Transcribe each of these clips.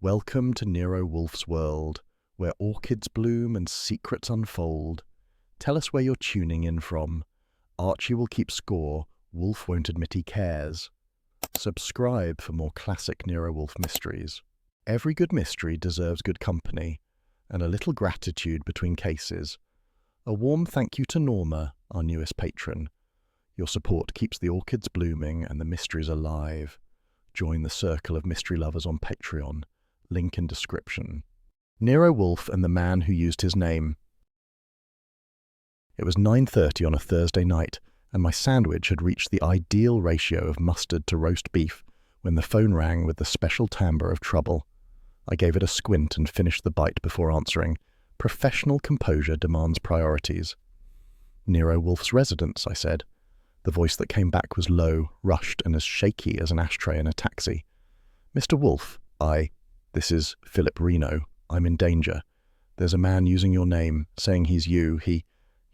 Welcome to Nero Wolfe's world, where orchids bloom and secrets unfold. Tell us where you're tuning in from. Archie will keep score, Wolfe won't admit he cares. Subscribe for more classic Nero Wolfe mysteries. Every good mystery deserves good company, and a little gratitude between cases. A warm thank you to Norma, our newest patron. Your support keeps the orchids blooming and the mysteries alive. Join the circle of mystery lovers on Patreon. Link in description. Nero Wolfe and the man who used his name. It was 9:30 on a Thursday night, and my sandwich had reached the ideal ratio of mustard to roast beef when the phone rang with the special timbre of trouble. I gave it a squint and finished the bite before answering. Professional composure demands priorities. Nero Wolfe's residence, I said. The voice that came back was low, rushed, and as shaky as an ashtray in a taxi. Mr. Wolfe, This is Philip Reno. I'm in danger. There's a man using your name, saying he's you. He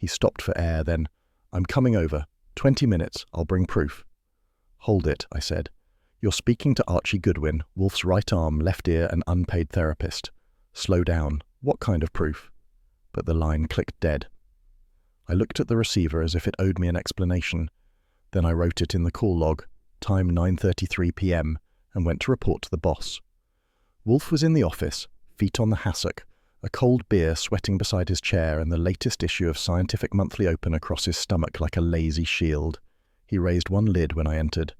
stopped for air, then, I'm coming over. 20 minutes, I'll bring proof. Hold it, I said. You're speaking to Archie Goodwin, Wolfe's right arm, left ear, and unpaid therapist. Slow down. What kind of proof? But the line clicked dead. I looked at the receiver as if it owed me an explanation. Then I wrote it in the call log, time 9:33 p.m., and went to report to the boss. Wolfe was in the office, feet on the hassock, a cold beer sweating beside his chair and the latest issue of Scientific Monthly open across his stomach like a lazy shield. He raised one lid when I entered.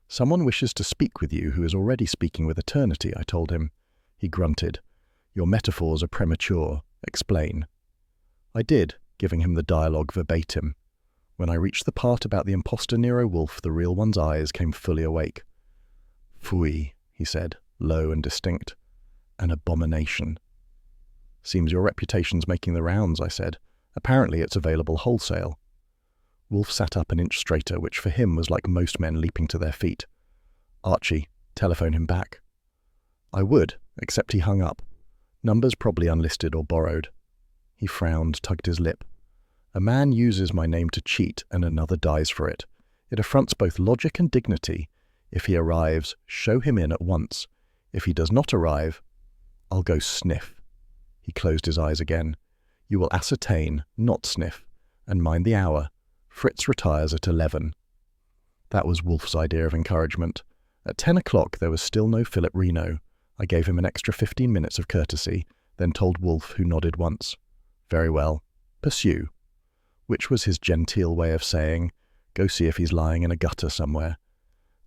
Someone wishes to speak with you who is already speaking with eternity, I told him. He grunted. Your metaphors are premature. Explain. I did, giving him the dialogue verbatim. When I reached the part about the imposter Nero Wolfe, the real one's eyes came fully awake. Phooey, he said, low and distinct. An abomination. Seems your reputation's making the rounds, I said. Apparently it's available wholesale. Wolfe sat up an inch straighter, which for him was like most men leaping to their feet. Archie, telephone him back. I would, except he hung up. Numbers probably unlisted or borrowed. He frowned, tugged his lip. A man uses my name to cheat, and another dies for it. It affronts both logic and dignity. If he arrives, show him in at once. If he does not arrive, I'll go sniff. He closed his eyes again. You will ascertain, not sniff, and mind the hour. Fritz retires at 11. That was Wolfe's idea of encouragement. At 10 o'clock there was still no Philip Reno. I gave him an extra 15 minutes of courtesy, then told Wolfe, who nodded once. Very well. Pursue. Which was his genteel way of saying, go see if he's lying in a gutter somewhere.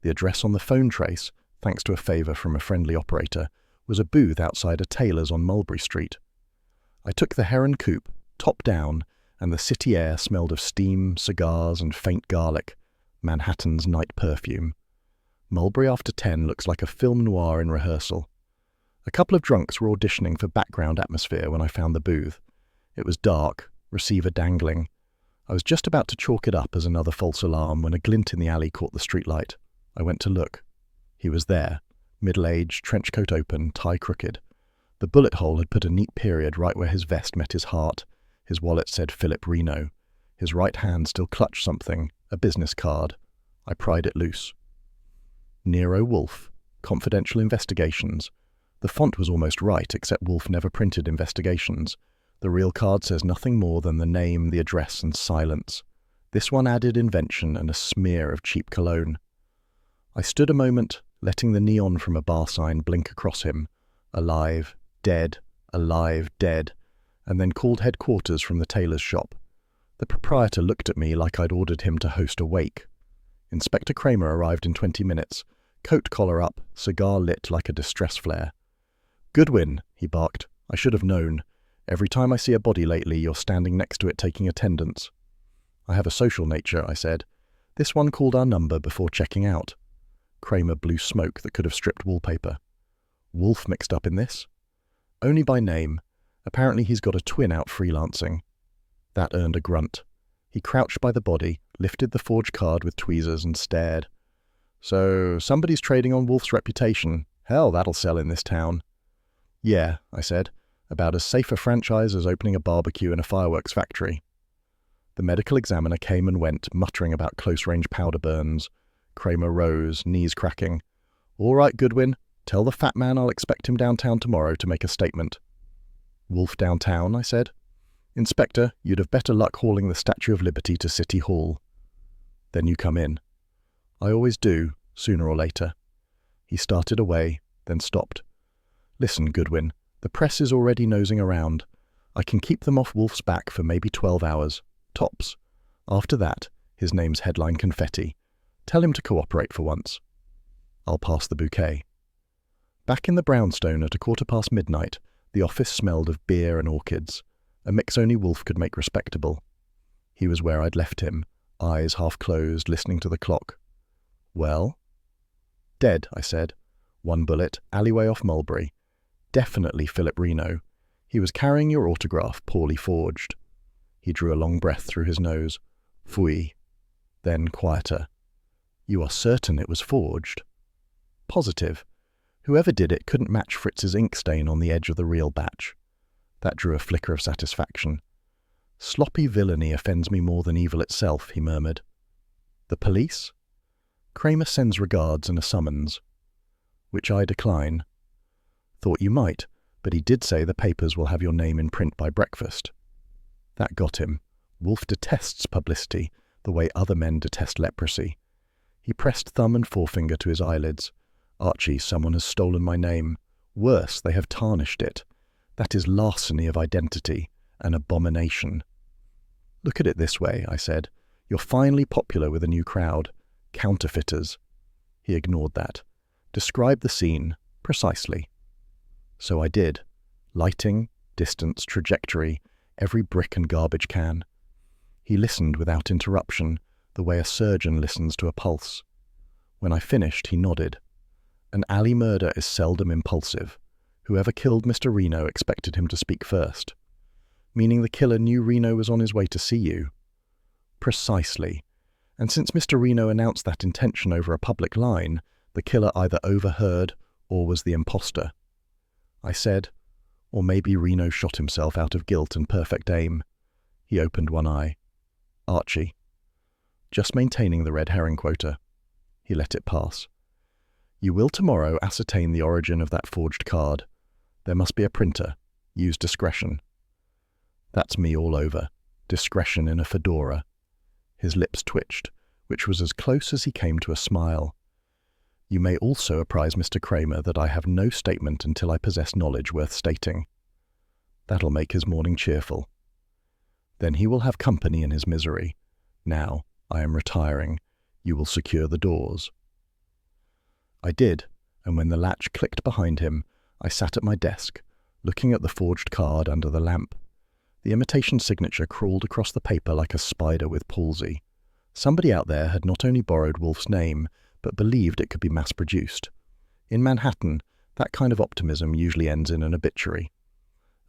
The address on the phone trace, thanks to a favour from a friendly operator, was a booth outside a tailor's on Mulberry Street. I took the Heron Coupe, top down, and the city air smelled of steam, cigars, and faint garlic, Manhattan's night perfume. Mulberry after 10 looks like a film noir in rehearsal. A couple of drunks were auditioning for background atmosphere when I found the booth. It was dark, receiver dangling. I was just about to chalk it up as another false alarm when a glint in the alley caught the streetlight. I went to look. He was there, middle-aged, trench coat open, tie crooked. The bullet hole had put a neat period right where his vest met his heart. His wallet said Philip Reno. His right hand still clutched something, a business card. I pried it loose. Nero Wolfe, Confidential Investigations. The font was almost right, except Wolfe never printed investigations. The real card says nothing more than the name, the address, and silence. This one added invention and a smear of cheap cologne. I stood a moment, letting the neon from a bar sign blink across him. Alive, dead, and then called headquarters from the tailor's shop. The proprietor looked at me like I'd ordered him to host a wake. Inspector Kramer arrived in 20 minutes, coat collar up, cigar lit like a distress flare. Goodwin, he barked. I should have known. Every time I see a body lately, you're standing next to it taking attendance. I have a social nature, I said. This one called our number before checking out. Kramer blew smoke that could have stripped wallpaper. Wolfe mixed up in this? Only by name. Apparently he's got a twin out freelancing. That earned a grunt. He crouched by the body, lifted the forged card with tweezers and stared. So, somebody's trading on Wolfe's reputation. Hell, that'll sell in this town. Yeah, I said. About as safe a franchise as opening a barbecue in a fireworks factory. The medical examiner came and went, muttering about close-range powder burns. Kramer rose, knees cracking. All right, Goodwin, Tell the fat man I'll expect him downtown tomorrow to make a statement. Wolfe downtown, I said. Inspector, you'd have better luck hauling the Statue of Liberty to City Hall. Then you come in. I always do, sooner or later. He started away, then stopped. Listen, Goodwin, the press is already nosing around. I can keep them off Wolfe's back for maybe 12 hours, tops. After that, his name's headline confetti. Tell him to cooperate for once. I'll pass the bouquet. Back in the brownstone at midnight, the office smelled of beer and orchids, a mix only Wolfe could make respectable. He was where I'd left him, eyes half closed, listening to the clock. Well? Dead, I said. 1 bullet, alleyway off Mulberry. Definitely Philip Reno. He was carrying your autograph, poorly forged. He drew a long breath through his nose. Phooey. Then quieter. You are certain it was forged? Positive. Whoever did it couldn't match Fritz's ink stain on the edge of the real batch. That drew a flicker of satisfaction. Sloppy villainy offends me more than evil itself, he murmured. The police? Kramer sends regards and a summons, which I decline. Thought you might, but he did say the papers will have your name in print by breakfast. That got him. Wolfe detests publicity, the way other men detest leprosy. He pressed thumb and forefinger to his eyelids. Archie, someone has stolen my name. Worse, they have tarnished it. That is larceny of identity, an abomination. Look at it this way, I said. You're finally popular with a new crowd. Counterfeiters. He ignored that. Describe the scene, precisely. So I did. Lighting, distance, trajectory, every brick and garbage can. He listened without interruption, the way a surgeon listens to a pulse. When I finished, he nodded. An alley murder is seldom impulsive. Whoever killed Mr. Reno expected him to speak first. Meaning the killer knew Reno was on his way to see you. Precisely. And since Mr. Reno announced that intention over a public line, the killer either overheard or was the imposter. I said, or maybe Reno shot himself out of guilt and perfect aim. He opened one eye. Archie. Just maintaining the red herring quota. He let it pass. You will tomorrow ascertain the origin of that forged card. There must be a printer. Use discretion. That's me all over. Discretion in a fedora. His lips twitched, which was as close as he came to a smile. You may also apprise Mr. Kramer that I have no statement until I possess knowledge worth stating. That'll make his morning cheerful. Then he will have company in his misery. Now, I am retiring. You will secure the doors. I did, and when the latch clicked behind him, I sat at my desk, looking at the forged card under the lamp. The imitation signature crawled across the paper like a spider with palsy. Somebody out there had not only borrowed Wolfe's name, but believed it could be mass-produced. In Manhattan, that kind of optimism usually ends in an obituary.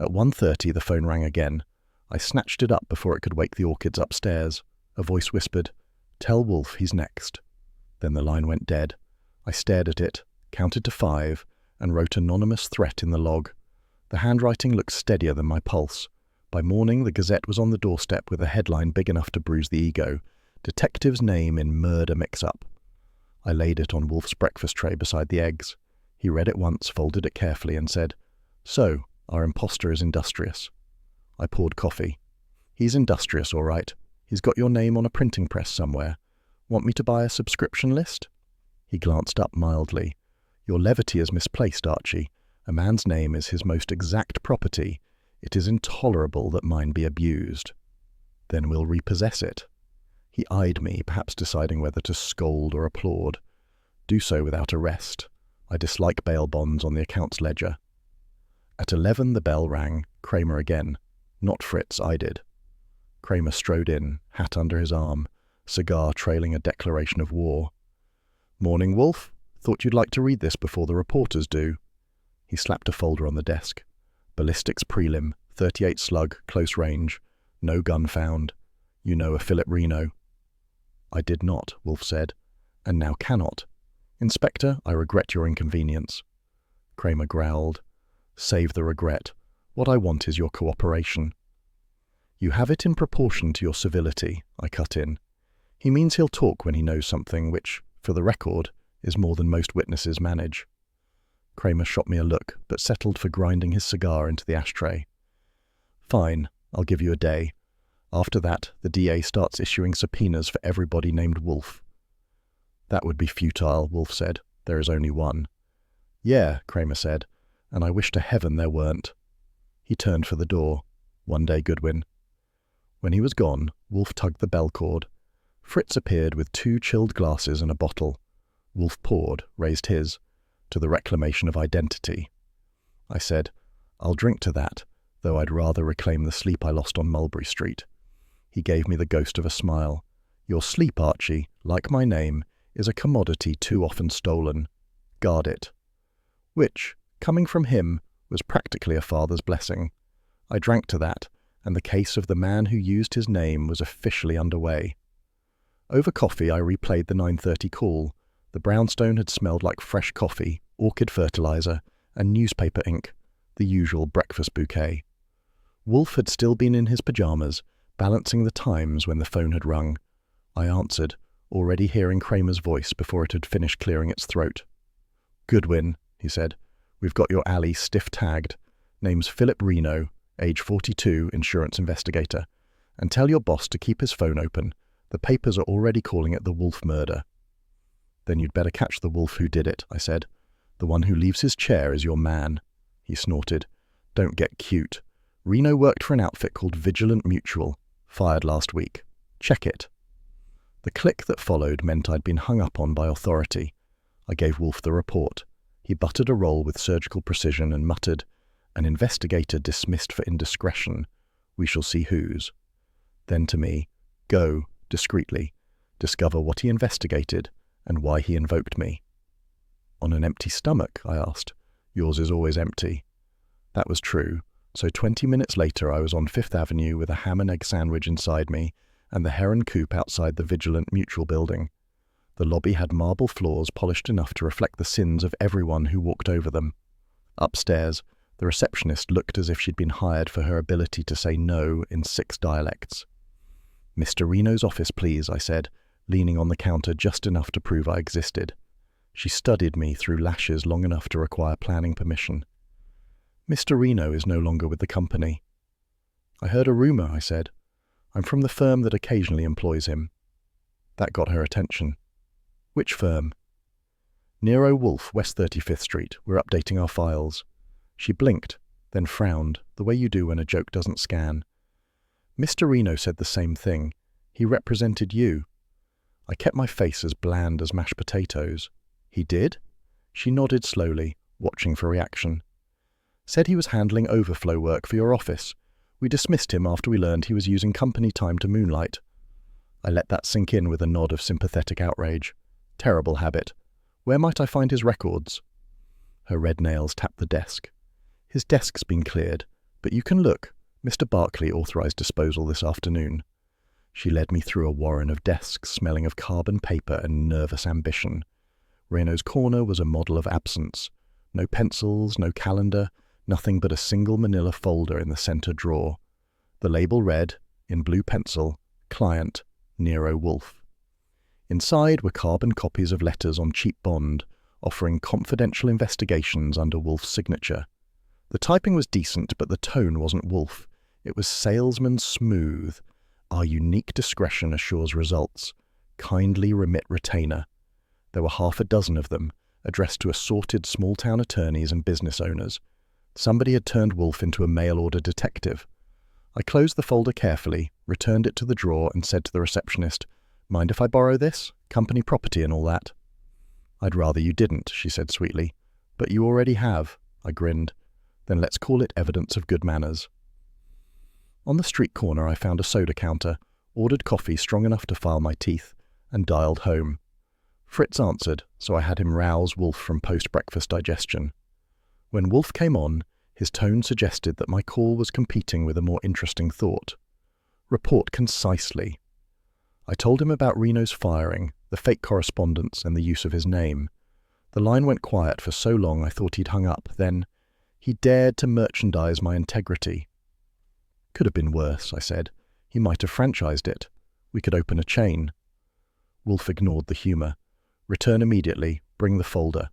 At 1:30 the phone rang again. I snatched it up before it could wake the orchids upstairs. A voice whispered, "Tell Wolfe he's next." Then the line went dead. I stared at it, counted to 5, and wrote anonymous threat in the log. The handwriting looked steadier than my pulse. By morning, the Gazette was on the doorstep with a headline big enough to bruise the ego. Detective's name in murder mix-up. I laid it on Wolfe's breakfast tray beside the eggs. He read it once, folded it carefully, and said, "So, our imposter is industrious." I poured coffee. "He's industrious, all right. He's got your name on a printing press somewhere. Want me to buy a subscription list?" He glanced up mildly. "Your levity is misplaced, Archie. A man's name is his most exact property. It is intolerable that mine be abused." "Then we'll repossess it." He eyed me, perhaps deciding whether to scold or applaud. "Do so without arrest. I dislike bail bonds on the accounts ledger." At 11 the bell rang. Kramer again. Not Fritz, I did. Kramer strode in, hat under his arm, cigar trailing a declaration of war. "Morning, Wolfe. Thought you'd like to read this before the reporters do." He slapped a folder on the desk. "Ballistics prelim, 38 slug, close range. No gun found. You know a Philip Reno." "I did not," Wolfe said, "and now cannot. Inspector, I regret your inconvenience." Kramer growled. "Save the regret. What I want is your cooperation." "You have it in proportion to your civility," I cut in. "He means he'll talk when he knows something, which, for the record, is more than most witnesses manage." Kramer shot me a look, but settled for grinding his cigar into the ashtray. Fine, I'll give you a day. After that, the DA starts issuing subpoenas for everybody named Wolfe. That would be futile, Wolfe said. There is only one. Yeah, Kramer said, and I wish to heaven there weren't. He turned for the door. One day, Goodwin. When he was gone, Wolfe tugged the bell cord. Fritz appeared with 2 chilled glasses and a bottle. Wolfe poured, raised his, to the reclamation of identity. I said, I'll drink to that, though I'd rather reclaim the sleep I lost on Mulberry Street. He gave me the ghost of a smile. Your sleep, Archie, like my name, is a commodity too often stolen. Guard it. Which, coming from him, was practically a father's blessing. I drank to that, and the case of the man who used his name was officially underway. Over coffee I replayed the 9:30 call. The brownstone had smelled like fresh coffee, orchid fertilizer, and newspaper ink, the usual breakfast bouquet. Wolfe had still been in his pajamas, balancing the times when the phone had rung. I answered, already hearing Kramer's voice before it had finished clearing its throat. Goodwin, he said, we've got your alley stiff-tagged. Name's Philip Reno, age 42, insurance investigator. And tell your boss to keep his phone open. The papers are already calling it the Wolfe murder. Then you'd better catch the Wolfe who did it, I said. The one who leaves his chair is your man. He snorted. Don't get cute. Reno worked for an outfit called Vigilant Mutual. Fired last week. Check it. The click that followed meant I'd been hung up on by authority. I gave Wolfe the report. He buttered a roll with surgical precision and muttered, An investigator dismissed for indiscretion. We shall see whose. Then to me, Go, discreetly, discover what he investigated and why he invoked me. On an empty stomach, I asked. Yours is always empty. That was true, so 20 minutes later I was on Fifth Avenue with a ham and egg sandwich inside me and the Heron Coupe outside the Vigilant Mutual building. The lobby had marble floors polished enough to reflect the sins of everyone who walked over them. Upstairs, the receptionist looked as if she'd been hired for her ability to say no in 6 dialects. Mr. Reno's office, please, I said, leaning on the counter just enough to prove I existed. She studied me through lashes long enough to require planning permission. Mr. Reno is no longer with the company. I heard a rumor, I said. I'm from the firm that occasionally employs him. That got her attention. Which firm? Nero Wolfe, West 35th Street. We're updating our files. She blinked, then frowned, the way you do when a joke doesn't scan. Mr. Reno said the same thing. He represented you. I kept my face as bland as mashed potatoes. He did? She nodded slowly, watching for reaction. Said he was handling overflow work for your office. We dismissed him after we learned he was using company time to moonlight. I let that sink in with a nod of sympathetic outrage. Terrible habit. Where might I find his records? Her red nails tapped the desk. His desk's been cleared, but you can look. Mr. Barclay authorized disposal this afternoon. She led me through a warren of desks smelling of carbon paper and nervous ambition. Reno's corner was a model of absence. No pencils, no calendar, nothing but a single manila folder in the center drawer. The label read, in blue pencil, Client, Nero Wolfe. Inside were carbon copies of letters on cheap bond, offering confidential investigations under Wolfe's signature. The typing was decent, but the tone wasn't Wolfe. It was salesman smooth. Our unique discretion assures results. Kindly remit retainer. There were 6 of them, addressed to assorted small-town attorneys and business owners. Somebody had turned Wolfe into a mail-order detective. I closed the folder carefully, returned it to the drawer, and said to the receptionist, Mind if I borrow this? Company property and all that. I'd rather you didn't, she said sweetly. But you already have, I grinned. Then let's call it evidence of good manners. On the street corner I found a soda counter, ordered coffee strong enough to file my teeth, and dialed home. Fritz answered, so I had him rouse Wolfe from post-breakfast digestion. When Wolfe came on, his tone suggested that my call was competing with a more interesting thought. Report concisely. I told him about Reno's firing, the fake correspondence, and the use of his name. The line went quiet for so long I thought he'd hung up. Then, he dared to merchandise my integrity. Could have been worse, I said. He might have franchised it. We could open a chain. Wolfe ignored the humour. Return immediately. Bring the folder.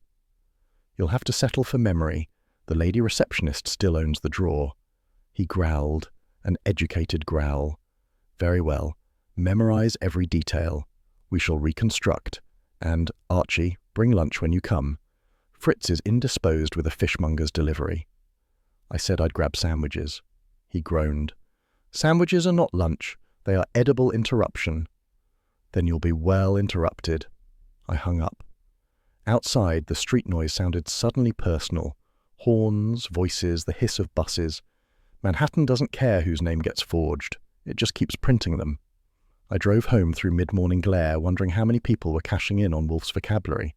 You'll have to settle for memory. The lady receptionist still owns the drawer. He growled, an educated growl. Very well. Memorize every detail. We shall reconstruct. And, Archie, bring lunch when you come. Fritz is indisposed with a fishmonger's delivery. I said I'd grab sandwiches. He groaned. Sandwiches are not lunch. They are edible interruption. Then you'll be well interrupted. I hung up. Outside, the street noise sounded suddenly personal. Horns, voices, the hiss of buses. Manhattan doesn't care whose name gets forged. It just keeps printing them. I drove home through mid-morning glare, wondering how many people were cashing in on Wolfe's vocabulary.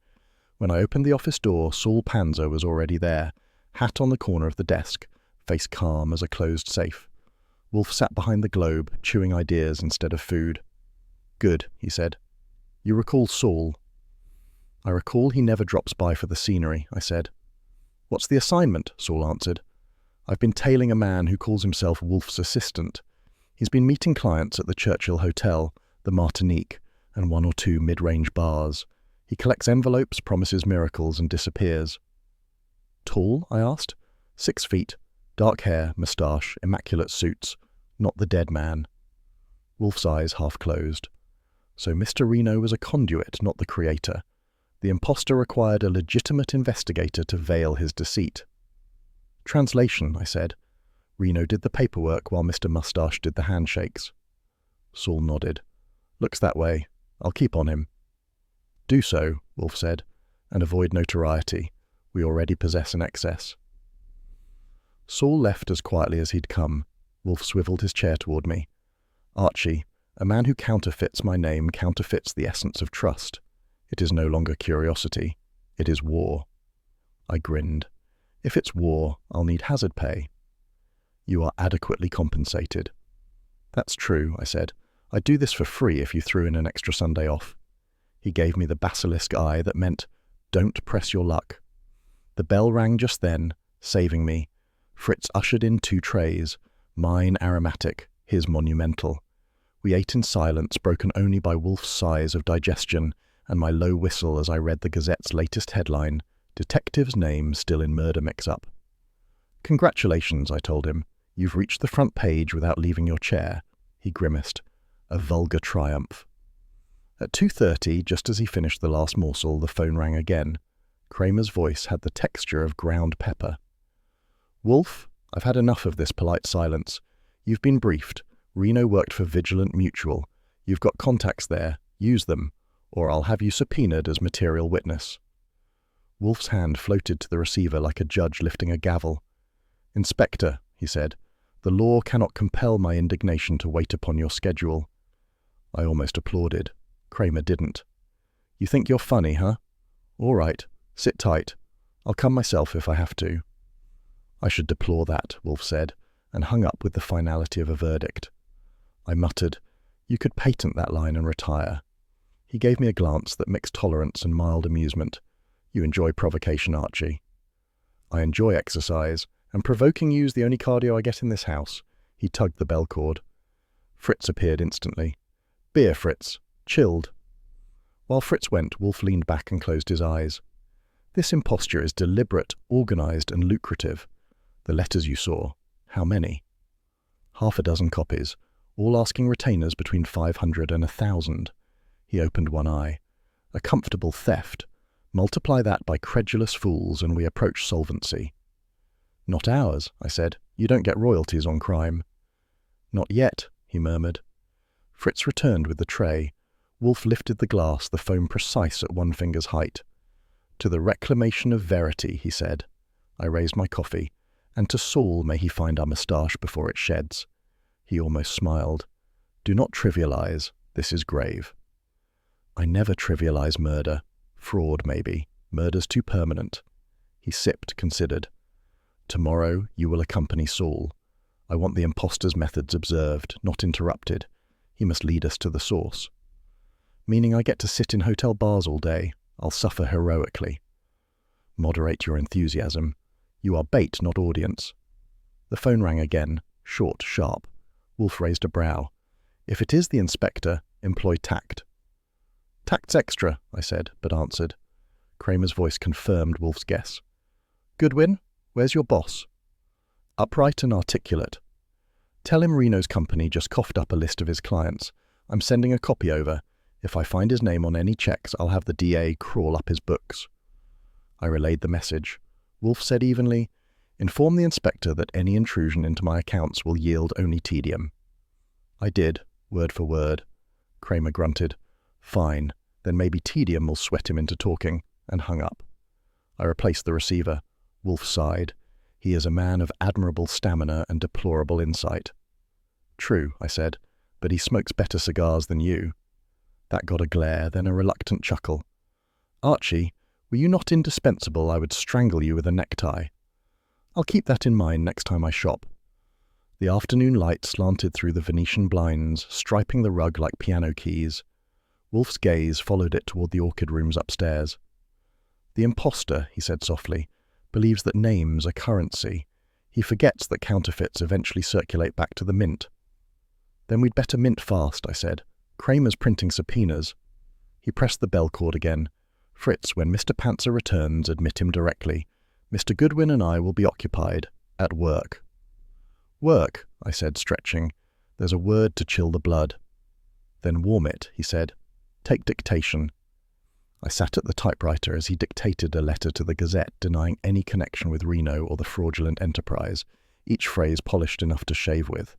When I opened the office door, Saul Panzer was already there, hat on the corner of the desk, face calm as a closed safe. Wolfe sat behind the globe, chewing ideas instead of food. Good, he said. You recall Saul? I recall he never drops by for the scenery, I said. What's the assignment? Saul answered. I've been tailing a man who calls himself Wolfe's assistant. He's been meeting clients at the Churchill Hotel, the Martinique, and one or two mid-range bars. He collects envelopes, promises miracles, and disappears. Tall? I asked. 6 feet, dark hair, moustache, immaculate suits. Not the dead man. Wolfe's eyes half closed. So Mr. Reno was a conduit, not the creator. The imposter required a legitimate investigator to veil his deceit. Translation, I said. Reno did the paperwork while Mr. Mustache did the handshakes. Saul nodded. Looks that way. I'll keep on him. Do so, Wolfe said, and avoid notoriety. We already possess an excess. Saul left as quietly as he'd come. Wolfe swiveled his chair toward me. Archie, a man who counterfeits my name counterfeits the essence of trust. It is no longer curiosity. It is war. I grinned. If it's war, I'll need hazard pay. You are adequately compensated. That's true, I said. I'd do this for free if you threw in an extra Sunday off. He gave me the basilisk eye that meant, don't press your luck. The bell rang just then, saving me. Fritz ushered in 2 trays, mine aromatic, his monumental. We ate in silence, broken only by Wolfe's sighs of digestion and my low whistle as I read the Gazette's latest headline, Detective's Name Still in Murder Mix-Up. Congratulations, I told him. You've reached the front page without leaving your chair. He grimaced. A vulgar triumph. At 2:30, just as he finished the last morsel, the phone rang again. Kramer's voice had the texture of ground pepper. Wolfe, I've had enough of this polite silence. You've been briefed. Reno worked for Vigilant Mutual. You've got contacts there. Use them, or I'll have you subpoenaed as material witness. Wolfe's hand floated to the receiver like a judge lifting a gavel. Inspector, he said, the law cannot compel my indignation to wait upon your schedule. I almost applauded. Kramer didn't. You think you're funny, huh? All right, sit tight. I'll come myself if I have to. I should deplore that, Wolfe said, and hung up with the finality of a verdict. I muttered, you could patent that line and retire. He gave me a glance that mixed tolerance and mild amusement. You enjoy provocation, Archie. I enjoy exercise, and provoking you's the only cardio I get in this house. He tugged the bell cord. Fritz appeared instantly. Beer, Fritz. Chilled. While Fritz went, Wolfe leaned back and closed his eyes. This imposture is deliberate, organized, and lucrative. The letters you saw. How many? 6 copies, all asking retainers between 500 and 1,000. He opened one eye. A comfortable theft. Multiply that by credulous fools and we approach solvency. Not ours, I said. You don't get royalties on crime. Not yet, he murmured. Fritz returned with the tray. Wolfe lifted the glass, the foam precise at one finger's height. To the reclamation of verity, he said. I raised my coffee. And to Saul may he find our moustache before it sheds. He almost smiled. Do not trivialize. This is grave. I never trivialize murder. Fraud, maybe. Murder's too permanent. He sipped, considered. Tomorrow you will accompany Saul. I want the impostor's methods observed, not interrupted. He must lead us to the source. Meaning I get to sit in hotel bars all day. I'll suffer heroically. Moderate your enthusiasm. You are bait, not audience. The phone rang again, short, sharp. Wolfe raised a brow. If it is the inspector, employ tact. Tact's extra, I said, but answered. Kramer's voice confirmed Wolfe's guess. Goodwin, where's your boss? Upright and articulate. Tell him Reno's company just coughed up a list of his clients. I'm sending a copy over. If I find his name on any checks, I'll have the DA crawl up his books. I relayed the message. Wolfe said evenly, inform the inspector that any intrusion into my accounts will yield only tedium. I did, word for word. Kramer grunted. Fine, then maybe tedium will sweat him into talking, and hung up. I replaced the receiver. Wolfe sighed. He is a man of admirable stamina and deplorable insight. True, I said, but he smokes better cigars than you. That got a glare, then a reluctant chuckle. Archie, were you not indispensable, I would strangle you with a necktie. I'll keep that in mind next time I shop. The afternoon light slanted through the Venetian blinds, striping the rug like piano keys. Wolfe's gaze followed it toward the orchid rooms upstairs. The impostor, he said softly, believes that names are currency. He forgets that counterfeits eventually circulate back to the mint. Then we'd better mint fast, I said. Kramer's printing subpoenas. He pressed the bell cord again. Fritz, when Mr. Pantzer returns, admit him directly. Mr. Goodwin and I will be occupied. At work. Work, I said, stretching. There's a word to chill the blood. Then warm it, he said. Take dictation. I sat at the typewriter as he dictated a letter to the Gazette denying any connection with Reno or the fraudulent enterprise, each phrase polished enough to shave with.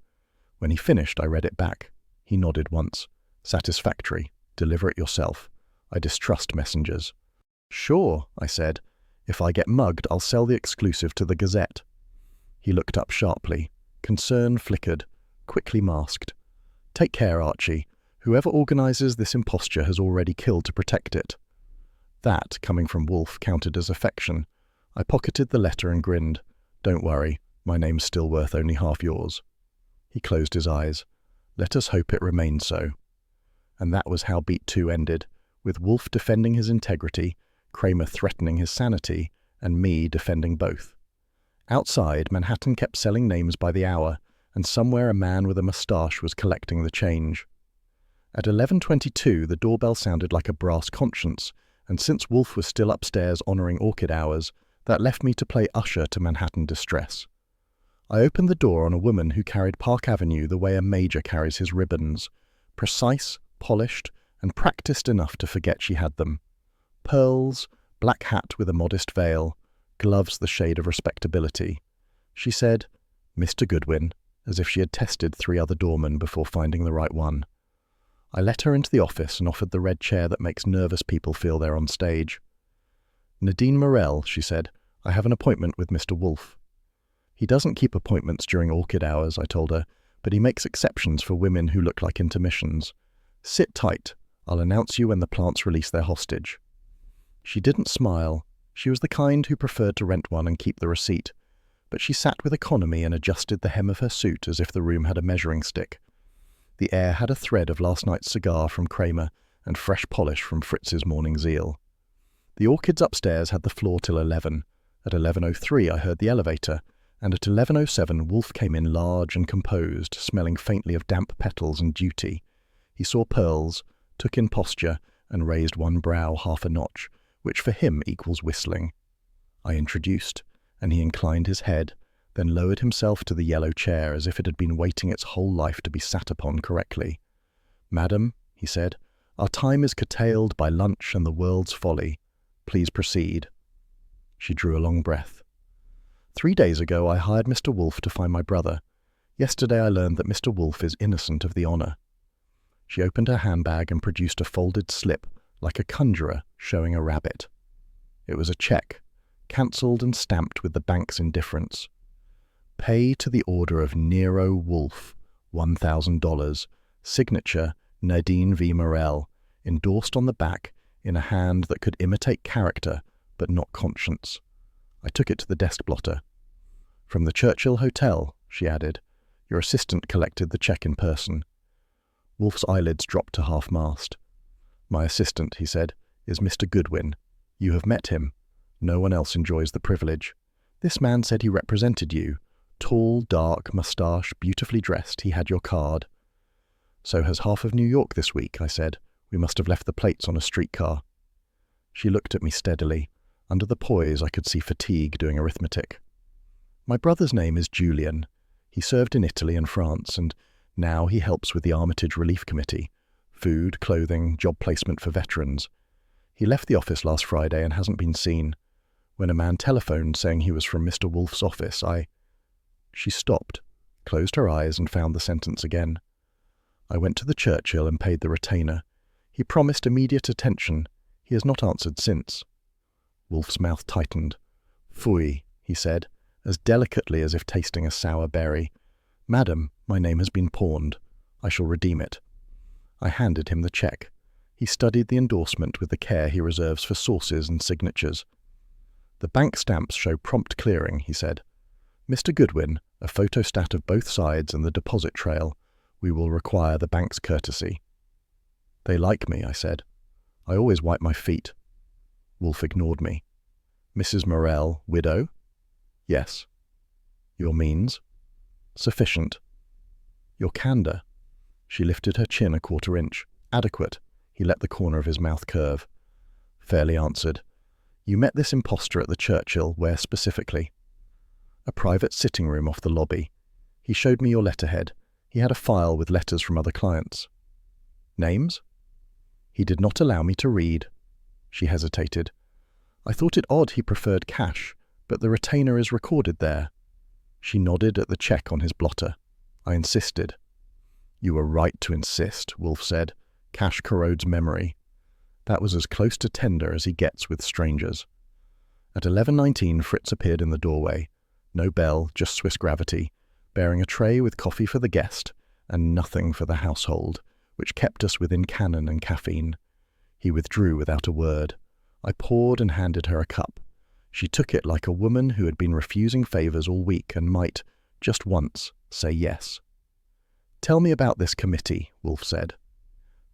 When he finished, I read it back. He nodded once. Satisfactory. Deliver it yourself. I distrust messengers. Sure, I said. If I get mugged, I'll sell the exclusive to the Gazette. He looked up sharply. Concern flickered, quickly masked. Take care, Archie. Whoever organizes this imposture has already killed to protect it. That, coming from Wolfe, counted as affection. I pocketed the letter and grinned. Don't worry, my name's still worth only half yours. He closed his eyes. Let us hope it remained so. And that was how Beat 2 ended, with Wolfe defending his integrity, Kramer threatening his sanity, and me defending both. Outside, Manhattan kept selling names by the hour, and somewhere a man with a moustache was collecting the change. At 11:22, the doorbell sounded like a brass conscience, and since Wolfe was still upstairs honoring orchid hours, that left me to play usher to Manhattan distress. I opened the door on a woman who carried Park Avenue the way a major carries his ribbons, precise, polished, and practiced enough to forget she had them. Pearls, black hat with a modest veil, gloves the shade of respectability. She said, Mr. Goodwin, as if she had tested 3 other doormen before finding the right one. I let her into the office and offered the red chair that makes nervous people feel they're on stage. Nadine Morel, she said, I have an appointment with Mr. Wolfe. He doesn't keep appointments during orchid hours, I told her, but he makes exceptions for women who look like intermissions. Sit tight. I'll announce you when the plants release their hostage. She didn't smile. She was the kind who preferred to rent one and keep the receipt, but she sat with economy and adjusted the hem of her suit as if the room had a measuring stick. The air had a thread of last night's cigar from Kramer and fresh polish from Fritz's morning zeal. The orchids upstairs had the floor till 11. At 11:03 I heard the elevator, and at 11:07 Wolfe came in large and composed, smelling faintly of damp petals and duty. He saw pearls, took in posture, and raised one brow half a notch, which for him equals whistling. I introduced, and he inclined his head, then lowered himself to the yellow chair as if it had been waiting its whole life to be sat upon correctly. Madam, he said, our time is curtailed by lunch and the world's folly. Please proceed. She drew a long breath. 3 days ago I hired Mr. Wolfe to find my brother. Yesterday I learned that Mr. Wolfe is innocent of the honor. She opened her handbag and produced a folded slip, like a conjurer showing a rabbit. It was a check, cancelled and stamped with the bank's indifference. Pay to the order of Nero Wolfe, $1,000. Signature, Nadine V. Morel, endorsed on the back in a hand that could imitate character, but not conscience. I took it to the desk blotter. From the Churchill Hotel, she added. Your assistant collected the check in person. Wolfe's eyelids dropped to half-mast. My assistant, he said, is Mr. Goodwin. You have met him. No one else enjoys the privilege. This man said he represented you. Tall, dark, moustache, beautifully dressed, he had your card. So has half of New York this week, I said. We must have left the plates on a streetcar. She looked at me steadily. Under the poise, I could see fatigue doing arithmetic. My brother's name is Julian. He served in Italy and France, and now he helps with the Armitage Relief Committee. Food, clothing, job placement for veterans. He left the office last Friday and hasn't been seen. When a man telephoned saying he was from Mr. Wolfe's office, She stopped, closed her eyes and found the sentence again. I went to the Churchill and paid the retainer. He promised immediate attention. He has not answered since. Wolfe's mouth tightened. Phooey, he said, as delicately as if tasting a sour berry. Madam, my name has been pawned. I shall redeem it. I handed him the cheque. He studied the endorsement with the care he reserves for sources and signatures. The bank stamps show prompt clearing, he said. Mr. Goodwin, a photostat of both sides and the deposit trail. We will require the bank's courtesy. They like me, I said. I always wipe my feet. Wolfe ignored me. Mrs. Morell, widow? Yes. Your means? Sufficient. Your candour? She lifted her chin a quarter inch. Adequate. He let the corner of his mouth curve. Fairly answered. You met this impostor at the Churchill, where specifically? A private sitting room off the lobby. He showed me your letterhead. He had a file with letters from other clients. Names? He did not allow me to read. She hesitated. I thought it odd he preferred cash, but the retainer is recorded there. She nodded at the cheque on his blotter. I insisted. You were right to insist, Wolfe said. Cash corrodes memory. That was as close to tender as he gets with strangers. At 11:19, Fritz appeared in the doorway. No bell, just Swiss gravity, bearing a tray with coffee for the guest and nothing for the household, which kept us within cannon and caffeine. He withdrew without a word. I poured and handed her a cup. She took it like a woman who had been refusing favours all week and might, just once, say yes. Tell me about this committee, Wolfe said.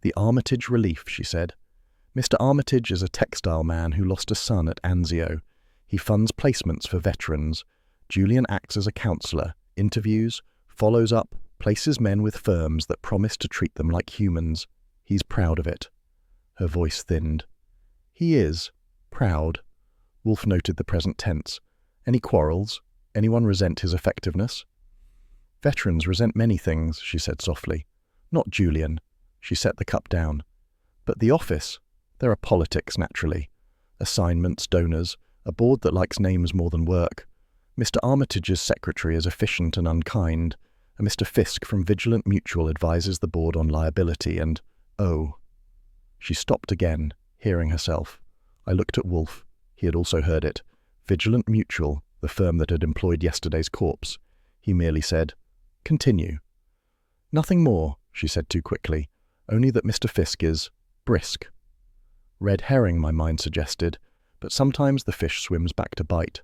The Armitage Relief, she said. Mr. Armitage is a textile man who lost a son at Anzio. He funds placements for veterans. Julian acts as a counsellor, interviews, follows up, places men with firms that promise to treat them like humans. He's proud of it. Her voice thinned. He is. Proud. Wolfe noted the present tense. Any quarrels? Anyone resent his effectiveness? Veterans resent many things, she said softly. Not Julian. She set the cup down. But the office? There are politics, naturally. Assignments, donors, a board that likes names more than work. Mr. Armitage's secretary is efficient and unkind, and Mr. Fisk from Vigilant Mutual advises the board on liability and, oh. She stopped again, hearing herself. I looked at Wolfe. He had also heard it. Vigilant Mutual, the firm that had employed yesterday's corpse. He merely said, Continue. Nothing more, she said too quickly, only that Mr. Fisk is brisk. Red herring, my mind suggested, but sometimes the fish swims back to bite.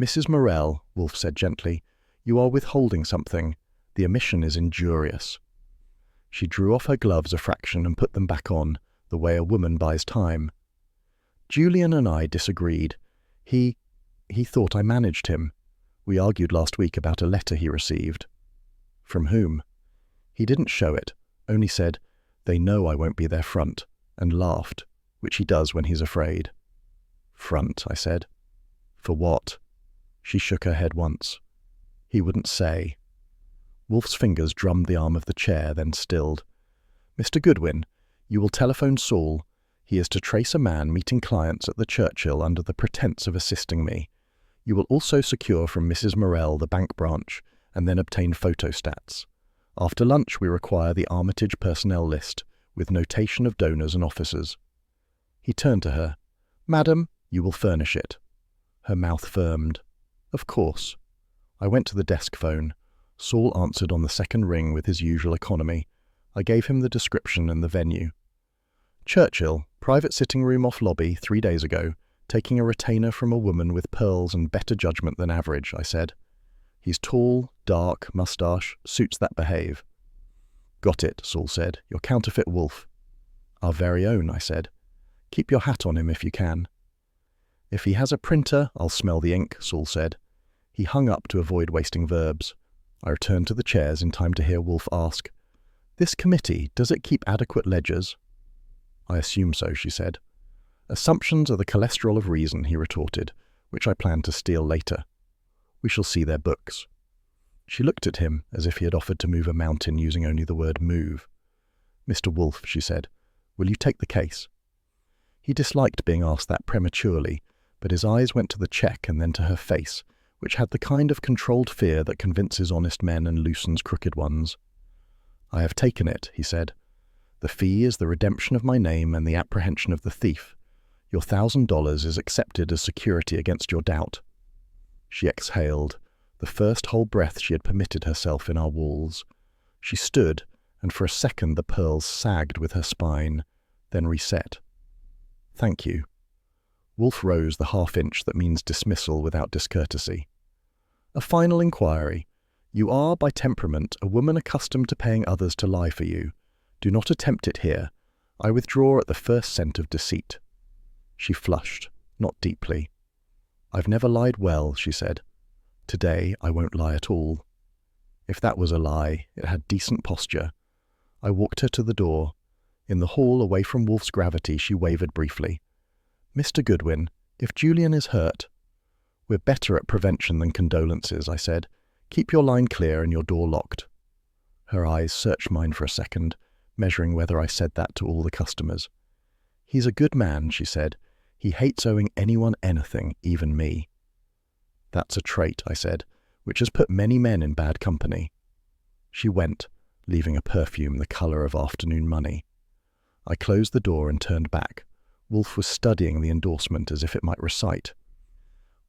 Mrs. Morell, Wolfe said gently, you are withholding something. The omission is injurious. She drew off her gloves a fraction and put them back on, the way a woman buys time. Julian and I disagreed. He thought I managed him. We argued last week about a letter he received. From whom? He didn't show it, only said, they know I won't be their front, and laughed, which he does when he's afraid. Front, I said. For what? She shook her head once. He wouldn't say. Wolfe's fingers drummed the arm of the chair, then stilled. Mr. Goodwin, you will telephone Saul. He is to trace a man meeting clients at the Churchill under the pretence of assisting me. You will also secure from Mrs. Morell the bank branch, and then obtain photostats. After lunch we require the Armitage personnel list, with notation of donors and officers. He turned to her. Madam, you will furnish it. Her mouth firmed. Of course. I went to the desk phone. Saul answered on the second ring with his usual economy. I gave him the description and the venue. Churchill, private sitting room off lobby 3 days ago, taking a retainer from a woman with pearls and better judgment than average, I said. He's tall, dark, moustache, suits that behave. Got it, Saul said. Your counterfeit Wolfe. Our very own, I said. Keep your hat on him if you can. If he has a printer, I'll smell the ink, Saul said. He hung up to avoid wasting verbs. I returned to the chairs in time to hear Wolfe ask, This committee, does it keep adequate ledgers? I assume so, she said. Assumptions are the cholesterol of reason, he retorted, which I plan to steal later. We shall see their books. She looked at him as if he had offered to move a mountain using only the word move. Mr. Wolfe, she said, will you take the case? He disliked being asked that prematurely, but his eyes went to the cheque and then to her face, which had the kind of controlled fear that convinces honest men and loosens crooked ones. I have taken it, he said. The fee is the redemption of my name and the apprehension of the thief. Your $1,000 is accepted as security against your doubt. She exhaled, the first whole breath she had permitted herself in our walls. She stood, and for a second the pearls sagged with her spine, then reset. Thank you. Wolfe rose the half-inch that means dismissal without discourtesy. A final inquiry. You are, by temperament, a woman accustomed to paying others to lie for you. Do not attempt it here. I withdraw at the first scent of deceit. She flushed, not deeply. I've never lied well, she said. Today I won't lie at all. If that was a lie, it had decent posture. I walked her to the door. In the hall, away from Wolfe's gravity, she wavered briefly. Mr. Goodwin, if Julian is hurt— We're better at prevention than condolences, I said. Keep your line clear and your door locked. Her eyes searched mine for a second, measuring whether I said that to all the customers. He's a good man, she said. He hates owing anyone anything, even me. That's a trait, I said, which has put many men in bad company. She went, leaving a perfume the colour of afternoon money. I closed the door and turned back. Wolfe was studying the endorsement as if it might recite.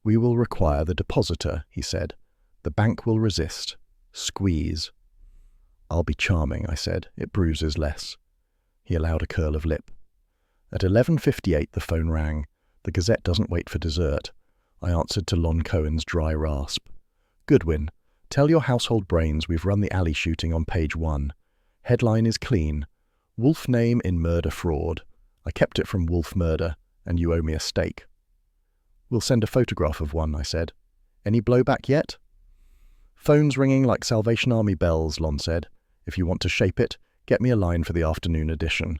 We will require the depositor, he said. The bank will resist. Squeeze. I'll be charming, I said. It bruises less. He allowed a curl of lip. At 11:58 the phone rang. The Gazette doesn't wait for dessert. I answered to Lon Cohen's dry rasp. Goodwin, tell your household brains we've run the alley shooting on page 1. Headline is clean. Wolfe name in murder fraud. I kept it from Wolfe murder, and you owe me a steak. We'll send a photograph of one, I said. Any blowback yet? Phone's ringing like Salvation Army bells, Lon said. If you want to shape it, get me a line for the afternoon edition.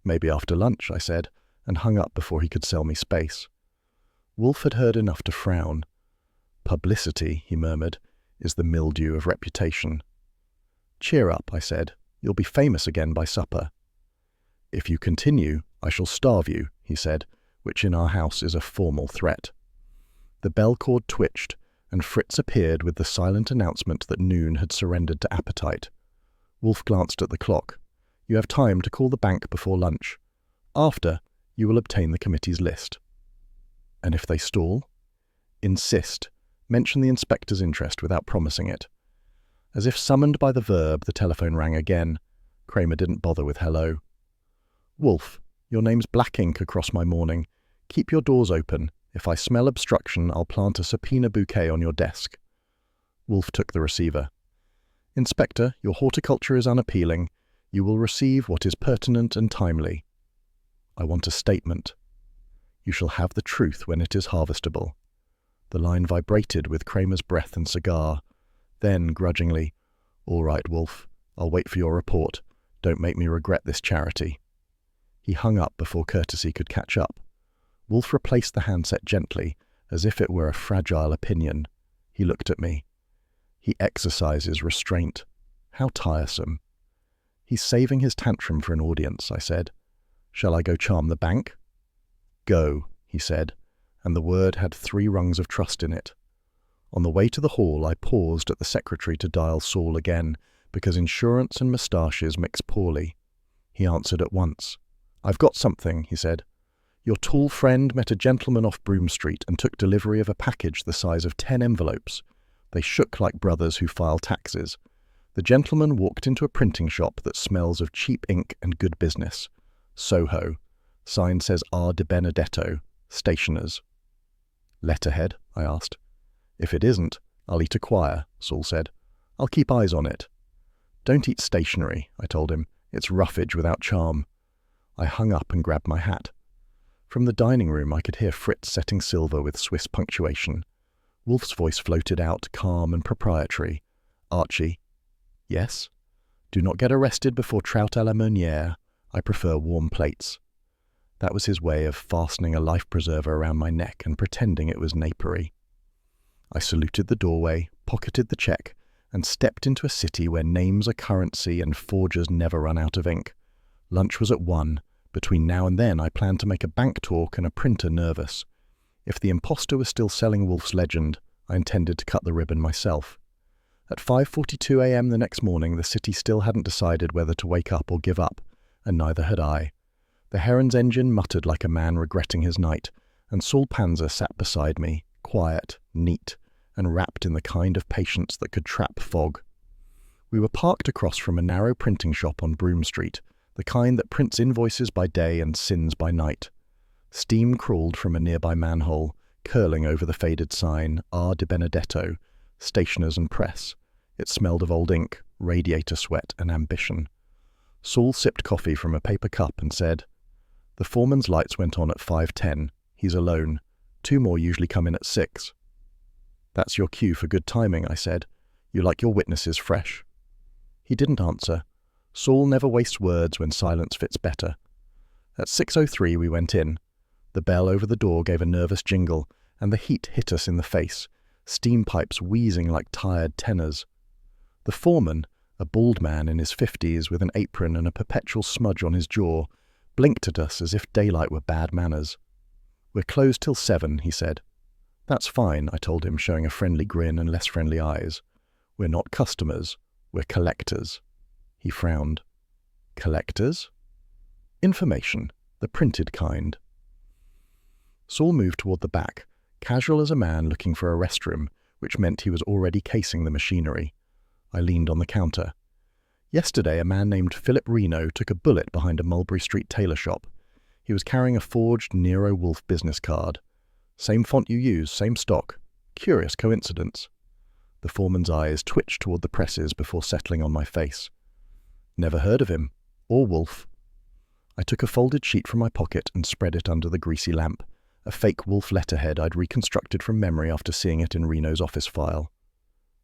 Maybe after lunch, I said, and hung up before he could sell me space. Wolfe had heard enough to frown. Publicity, he murmured, is the mildew of reputation. Cheer up, I said. You'll be famous again by supper. If you continue, I shall starve you, he said, which in our house is a formal threat. The bell cord twitched, and Fritz appeared with the silent announcement that noon had surrendered to appetite. Wolfe glanced at the clock. You have time to call the bank before lunch. After, you will obtain the committee's list. And if they stall? Insist. Mention the inspector's interest without promising it. As if summoned by the verb, the telephone rang again. Kramer didn't bother with hello. Wolfe, your name's black ink across my morning. Keep your doors open. If I smell obstruction, I'll plant a subpoena bouquet on your desk. Wolfe took the receiver. Inspector, your horticulture is unappealing. You will receive what is pertinent and timely. I want a statement. You shall have the truth when it is harvestable. The line vibrated with Kramer's breath and cigar. Then, grudgingly, All right, Wolfe, I'll wait for your report. Don't make me regret this charity. He hung up before courtesy could catch up. Wolfe replaced the handset gently, as if it were a fragile opinion. He looked at me. He exercises restraint. How tiresome. He's saving his tantrum for an audience, I said. Shall I go charm the bank? Go, he said, and the word had 3 rungs of trust in it. On the way to the hall, I paused at the secretary to dial Saul again, because insurance and moustaches mix poorly. He answered at once. I've got something, he said. Your tall friend met a gentleman off Broome Street and took delivery of a package the size of 10 envelopes. They shook like brothers who file taxes. The gentleman walked into a printing shop that smells of cheap ink and good business. Soho. Sign says R. de Benedetto, stationers. Letterhead? I asked. If it isn't, I'll eat a quire, Saul said. I'll keep eyes on it. Don't eat stationery, I told him. It's roughage without charm. I hung up and grabbed my hat. From the dining room I could hear Fritz setting silver with Swiss punctuation. Wolfe's voice floated out, calm and proprietary. Archie. Yes? Do not get arrested before trout à la Meunière. I prefer warm plates. That was his way of fastening a life preserver around my neck and pretending it was napery. I saluted the doorway, pocketed the check, and stepped into a city where names are currency and forgers never run out of ink. Lunch was at 1. Between now and then, I planned to make a bank talk and a printer nervous. If the imposter was still selling Wolfe's legend, I intended to cut the ribbon myself. At 5:42 a.m. the next morning, the city still hadn't decided whether to wake up or give up, and neither had I. The Heron's engine muttered like a man regretting his night, and Saul Panzer sat beside me, quiet, neat, and wrapped in the kind of patience that could trap fog. We were parked across from a narrow printing shop on Broome Street, the kind that prints invoices by day and sins by night. Steam crawled from a nearby manhole, curling over the faded sign, R. Di Benedetto, Stationers and Press. It smelled of old ink, radiator sweat, and ambition. Saul sipped coffee from a paper cup and said, "The foreman's lights went on at 5:10. He's alone. 2 more usually come in at 6. "That's your cue for good timing," I said. "You like your witnesses fresh." He didn't answer. Saul never wastes words when silence fits better. At 6:03 we went in. The bell over the door gave a nervous jingle, and the heat hit us in the face, steam pipes wheezing like tired tenors. The foreman, a bald man in his 50s with an apron and a perpetual smudge on his jaw, blinked at us as if daylight were bad manners. "We're closed till 7, he said. "That's fine," I told him, showing a friendly grin and less friendly eyes. "We're not customers, we're collectors." He frowned. "Collectors?" "Information, the printed kind." Saul moved toward the back, casual as a man looking for a restroom, which meant he was already casing the machinery. I leaned on the counter. Yesterday, a man named Philip Reno took a bullet behind a Mulberry Street tailor shop. He was carrying a forged Nero Wolfe business card. "Same font you use, same stock. Curious coincidence." The foreman's eyes twitched toward the presses before settling on my face. "Never heard of him. Or Wolfe." I took a folded sheet from my pocket and spread it under the greasy lamp, a fake Wolfe letterhead I'd reconstructed from memory after seeing it in Reno's office file.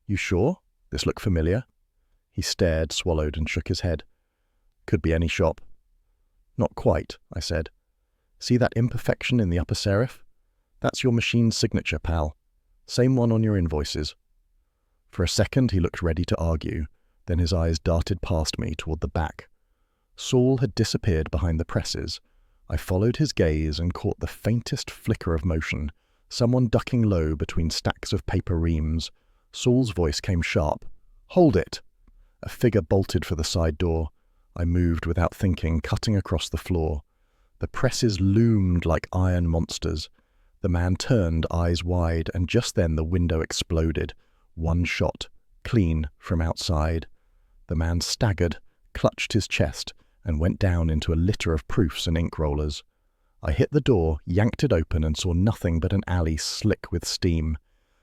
"You sure? This look familiar?" He stared, swallowed, and shook his head. "Could be any shop." "Not quite," I said. "See that imperfection in the upper serif? That's your machine's signature, pal. Same one on your invoices." For a second he looked ready to argue, then his eyes darted past me toward the back. Saul had disappeared behind the presses. I followed his gaze and caught the faintest flicker of motion, someone ducking low between stacks of paper reams. Saul's voice came sharp. "Hold it!" A figure bolted for the side door. I moved without thinking, cutting across the floor. The presses loomed like iron monsters. The man turned, eyes wide, and just then the window exploded. One shot, clean, from outside. The man staggered, clutched his chest, and went down into a litter of proofs and ink rollers. I hit the door, yanked it open, and saw nothing but an alley slick with steam.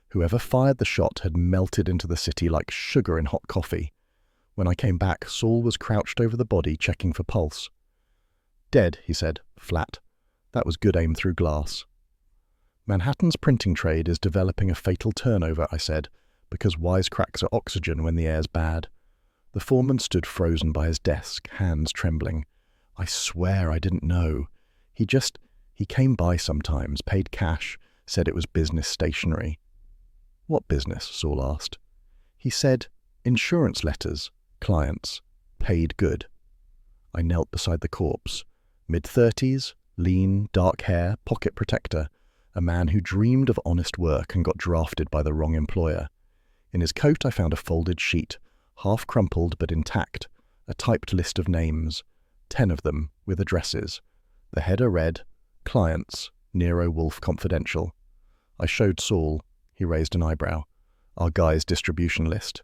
Whoever fired the shot had melted into the city like sugar in hot coffee. When I came back, Saul was crouched over the body, checking for pulse. "Dead," he said, flat. "That was good aim through glass." "Manhattan's printing trade is developing a fatal turnover," I said, "because wisecracks are oxygen when the air's bad." The foreman stood frozen by his desk, hands trembling. "I swear I didn't know. He came by sometimes, paid cash, said it was business stationery." "What business?" Saul asked. "He said, insurance letters, clients, paid good." I knelt beside the corpse. Mid-30s, lean, dark hair, pocket protector, a man who dreamed of honest work and got drafted by the wrong employer. In his coat I found a folded sheet, half crumpled but intact, a typed list of names, 10 of them, with addresses. The header read, "Clients, Nero Wolfe Confidential." I showed Saul. He raised an eyebrow. "Our guy's distribution list."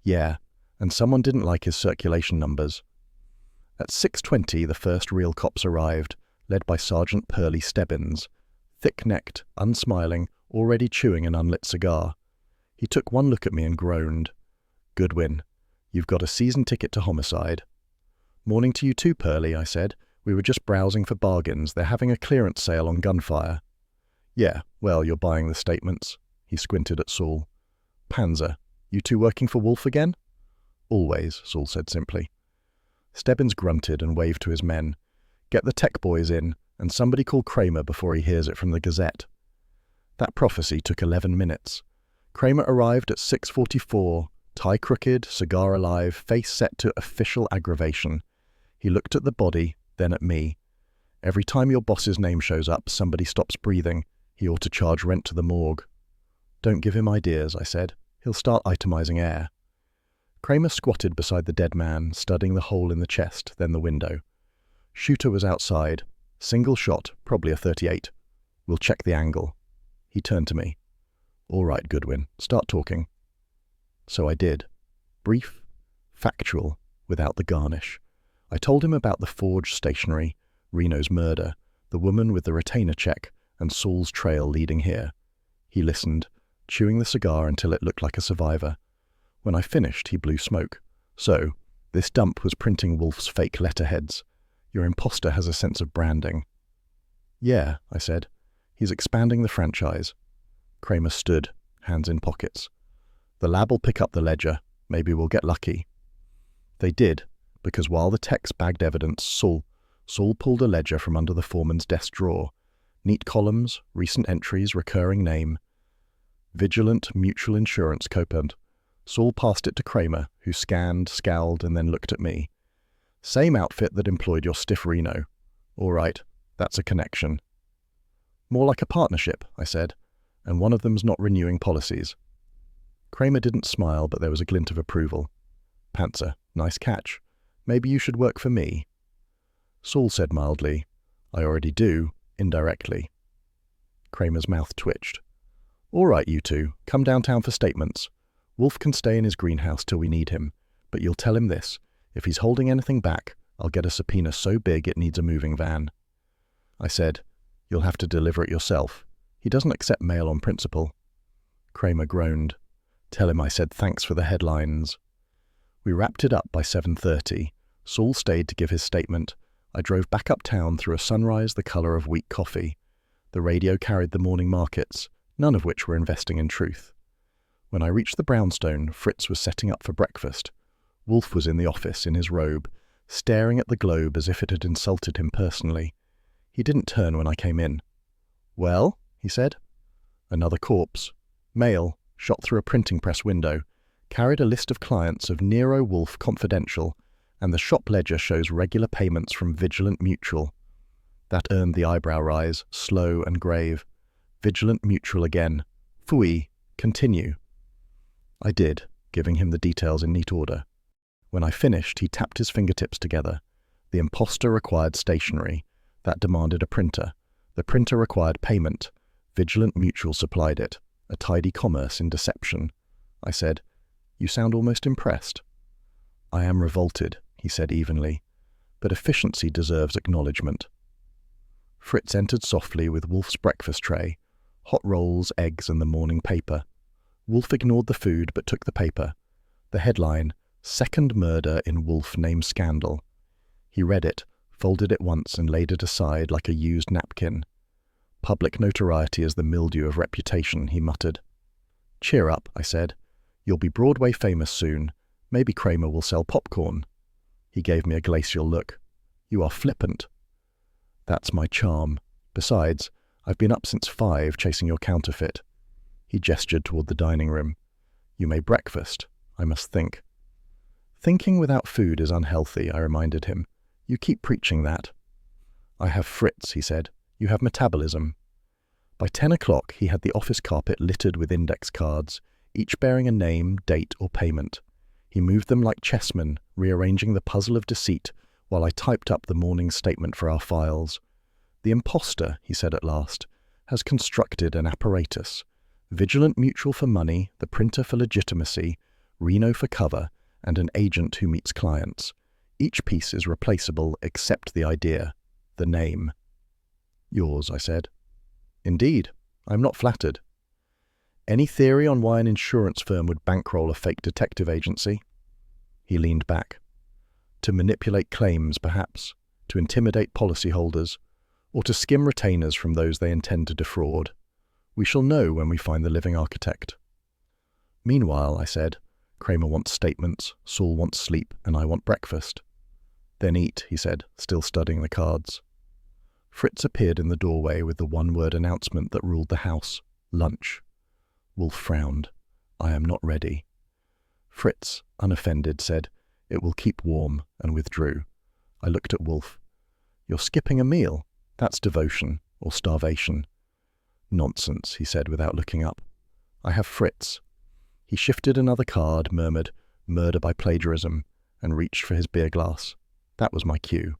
"Yeah, and someone didn't like his circulation numbers." At 6:20 the first real cops arrived, led by Sergeant Pearlie Stebbins, thick-necked, unsmiling, already chewing an unlit cigar. He took one look at me and groaned. "Goodwin, you've got a season ticket to homicide." "Morning to you too, Pearlie," I said. "We were just browsing for bargains. They're having a clearance sale on gunfire." "Yeah, well, you're buying the statements." He squinted at Saul. "Panzer, you two working for Wolfe again?" "Always," Saul said simply. Stebbins grunted and waved to his men. "Get the tech boys in, and somebody call Kramer before he hears it from the Gazette. That prophecy took 11 minutes. Kramer arrived at 6:44, tie crooked, cigar alive, face set to official aggravation. He looked at the body, then at me. Every time your boss's name shows up, somebody stops breathing. He ought to charge rent to the morgue. Don't give him ideas, I said. He'll start itemizing air. Kramer squatted beside the dead man, studying the hole in the chest, then the window. Shooter was outside. Single shot, probably a .38. We'll check the angle. He turned to me. All right, Goodwin, start talking. So I did. Brief, factual, without the garnish. I told him about the forged stationery, Reno's murder, the woman with the retainer check, and Saul's trail leading here. He listened, chewing the cigar until it looked like a survivor. When I finished, he blew smoke. So, this dump was printing Wolfe's fake letterheads. Your imposter has a sense of branding. Yeah, I said. He's expanding the franchise. Kramer stood, hands in pockets. The lab will pick up the ledger. Maybe we'll get lucky. They did, because while the techs bagged evidence, Saul pulled a ledger from under the foreman's desk drawer. Neat columns, recent entries, recurring name. Vigilant Mutual Insurance Copend. Saul passed it to Kramer, who scanned, scowled, and then looked at me. Same outfit that employed your stiff Reno. All right, that's a connection. More like a partnership, I said, and one of them's not renewing policies. Kramer didn't smile, but there was a glint of approval. Panzer, nice catch. Maybe you should work for me. Saul said mildly, I already do, indirectly. Kramer's mouth twitched. All right, you two, come downtown for statements. Wolfe can stay in his greenhouse till we need him, but you'll tell him this. If he's holding anything back, I'll get a subpoena so big it needs a moving van. I said, you'll have to deliver it yourself. He doesn't accept mail on principle. Kramer groaned. Tell him I said thanks for the headlines. We wrapped it up by 7:30. Saul stayed to give his statement. I drove back uptown through a sunrise the colour of weak coffee. The radio carried the morning markets, none of which were investing in truth. When I reached the brownstone, Fritz was setting up for breakfast. Wolfe was in the office in his robe, staring at the globe as if it had insulted him personally. He didn't turn when I came in. Well, he said. Another corpse. Male, shot through a printing press window, carried a list of clients of Nero Wolfe Confidential, and the shop ledger shows regular payments from Vigilant Mutual. That earned the eyebrow rise, slow and grave. Vigilant Mutual again. Phooey, continue. I did, giving him the details in neat order. When I finished, he tapped his fingertips together. The imposter required stationery. That demanded a printer. The printer required payment. Vigilant Mutual supplied it. A tidy commerce in deception. I said, You sound almost impressed. I am revolted, he said evenly, but efficiency deserves acknowledgement. Fritz entered softly with Wolfe's breakfast tray, hot rolls, eggs, and the morning paper. Wolfe ignored the food but took the paper. The headline, Second Murder in Wolfe Name Scandal. He read it, folded it once and laid it aside like a used napkin. Public notoriety is the mildew of reputation, he muttered. Cheer up, I said. You'll be Broadway famous soon. Maybe Kramer will sell popcorn. He gave me a glacial look. You are flippant. That's my charm. Besides, I've been up since 5 chasing your counterfeit. He gestured toward the dining room. You may breakfast. I must think. Thinking without food is unhealthy, I reminded him. You keep preaching that. I have Fritz, he said. You have metabolism. By 10 o'clock, he had the office carpet littered with index cards, each bearing a name, date, or payment. He moved them like chessmen, rearranging the puzzle of deceit, while I typed up the morning statement for our files. The imposter, he said at last, has constructed an apparatus. Vigilant Mutual for money, the printer for legitimacy, Reno for cover, and an agent who meets clients. Each piece is replaceable except the idea, the name. Yours, I said. Indeed, I'm not flattered. Any theory on why an insurance firm would bankroll a fake detective agency? He leaned back. To manipulate claims, perhaps, to intimidate policyholders, or to skim retainers from those they intend to defraud. We shall know when we find the living architect. Meanwhile, I said, Kramer wants statements, Saul wants sleep, and I want breakfast. Then eat, he said, still studying the cards. Fritz appeared in the doorway with the one-word announcement that ruled the house: lunch. Wolfe frowned. I am not ready. Fritz, unoffended, said, It will keep warm, and withdrew. I looked at Wolfe. You're skipping a meal. That's devotion, or starvation. Nonsense, he said without looking up. I have Fritz. He shifted another card, murmured, murder by plagiarism, and reached for his beer glass. That was my cue.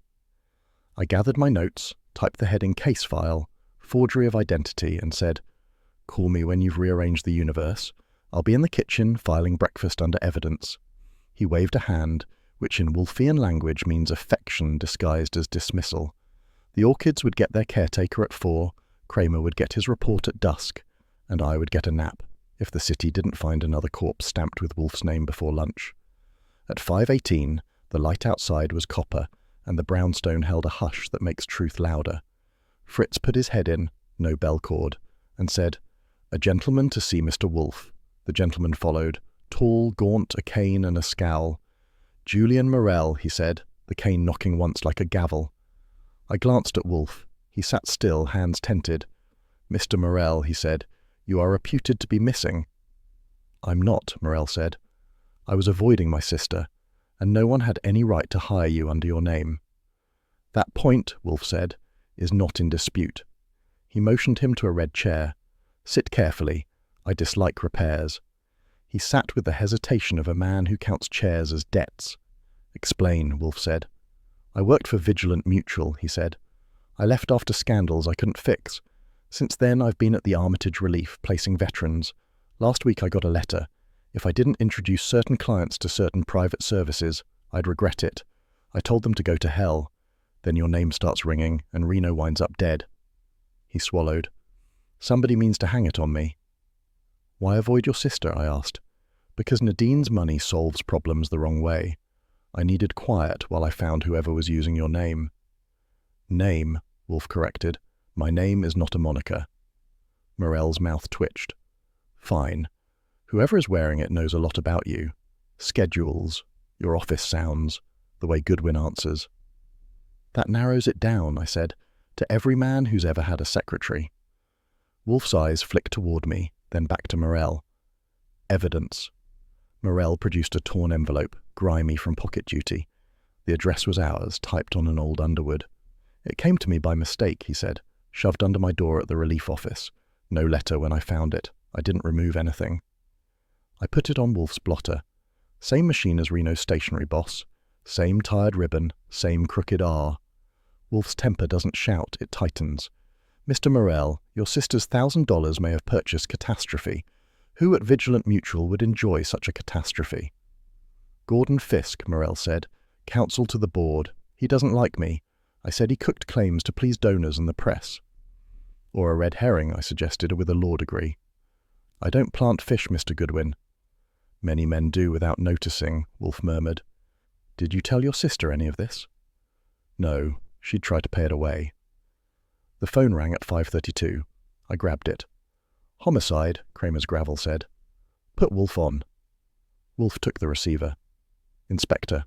I gathered my notes, typed the heading case file, forgery of identity, and said, Call me when you've rearranged the universe. I'll be in the kitchen filing breakfast under evidence. He waved a hand, which in Wolfian language means affection disguised as dismissal. The orchids would get their caretaker at 4, Kramer would get his report at dusk, and I would get a nap, if the city didn't find another corpse stamped with Wolfe's name before lunch. At 5:18, the light outside was copper, and the brownstone held a hush that makes truth louder. Fritz put his head in, no bell cord, and said, A gentleman to see Mr. Wolfe. The gentleman followed, tall, gaunt, a cane and a scowl. Julian Morel, he said, the cane knocking once like a gavel. I glanced at Wolfe. He sat still, hands tented. Mr. Morel, he said, you are reputed to be missing. I'm not, Morel said. I was avoiding my sister, and no one had any right to hire you under your name. That point, Wolfe said, is not in dispute. He motioned him to a red chair. Sit carefully. I dislike repairs. He sat with the hesitation of a man who counts chairs as debts. Explain, Wolfe said. I worked for Vigilant Mutual, he said. I left after scandals I couldn't fix. Since then I've been at the Armitage Relief, placing veterans. Last week I got a letter. If I didn't introduce certain clients to certain private services, I'd regret it. I told them to go to hell. Then your name starts ringing, and Reno winds up dead. He swallowed. Somebody means to hang it on me. Why avoid your sister? I asked. Because Nadine's money solves problems the wrong way. I needed quiet while I found whoever was using your name. Name, Wolfe corrected. My name is not a moniker. Morel's mouth twitched. Fine. Whoever is wearing it knows a lot about you. Schedules, your office sounds, the way Goodwin answers. That narrows it down, I said, to every man who's ever had a secretary. Wolfe's eyes flicked toward me, then back to Morel. Evidence. Morel produced a torn envelope, grimy from pocket duty. The address was ours, typed on an old Underwood. It came to me by mistake, he said, shoved under my door at the relief office. No letter when I found it. I didn't remove anything. I put it on Wolfe's blotter. Same machine as Reno's stationery boss. Same tired ribbon, same crooked R. Wolfe's temper doesn't shout, it tightens. Mr. Morel, your sister's $1,000 may have purchased catastrophe. Who at Vigilant Mutual would enjoy such a catastrophe? Gordon Fisk, Morel said, counsel to the board. He doesn't like me. I said he cooked claims to please donors and the press. Or a red herring, I suggested, with a law degree. I don't plant fish, Mr. Goodwin. Many men do without noticing, Wolfe murmured. Did you tell your sister any of this? No, she'd try to pay it away. The phone rang at 5:32. I grabbed it. Homicide, Kramer's gravel said. Put Wolfe on. Wolfe took the receiver. Inspector.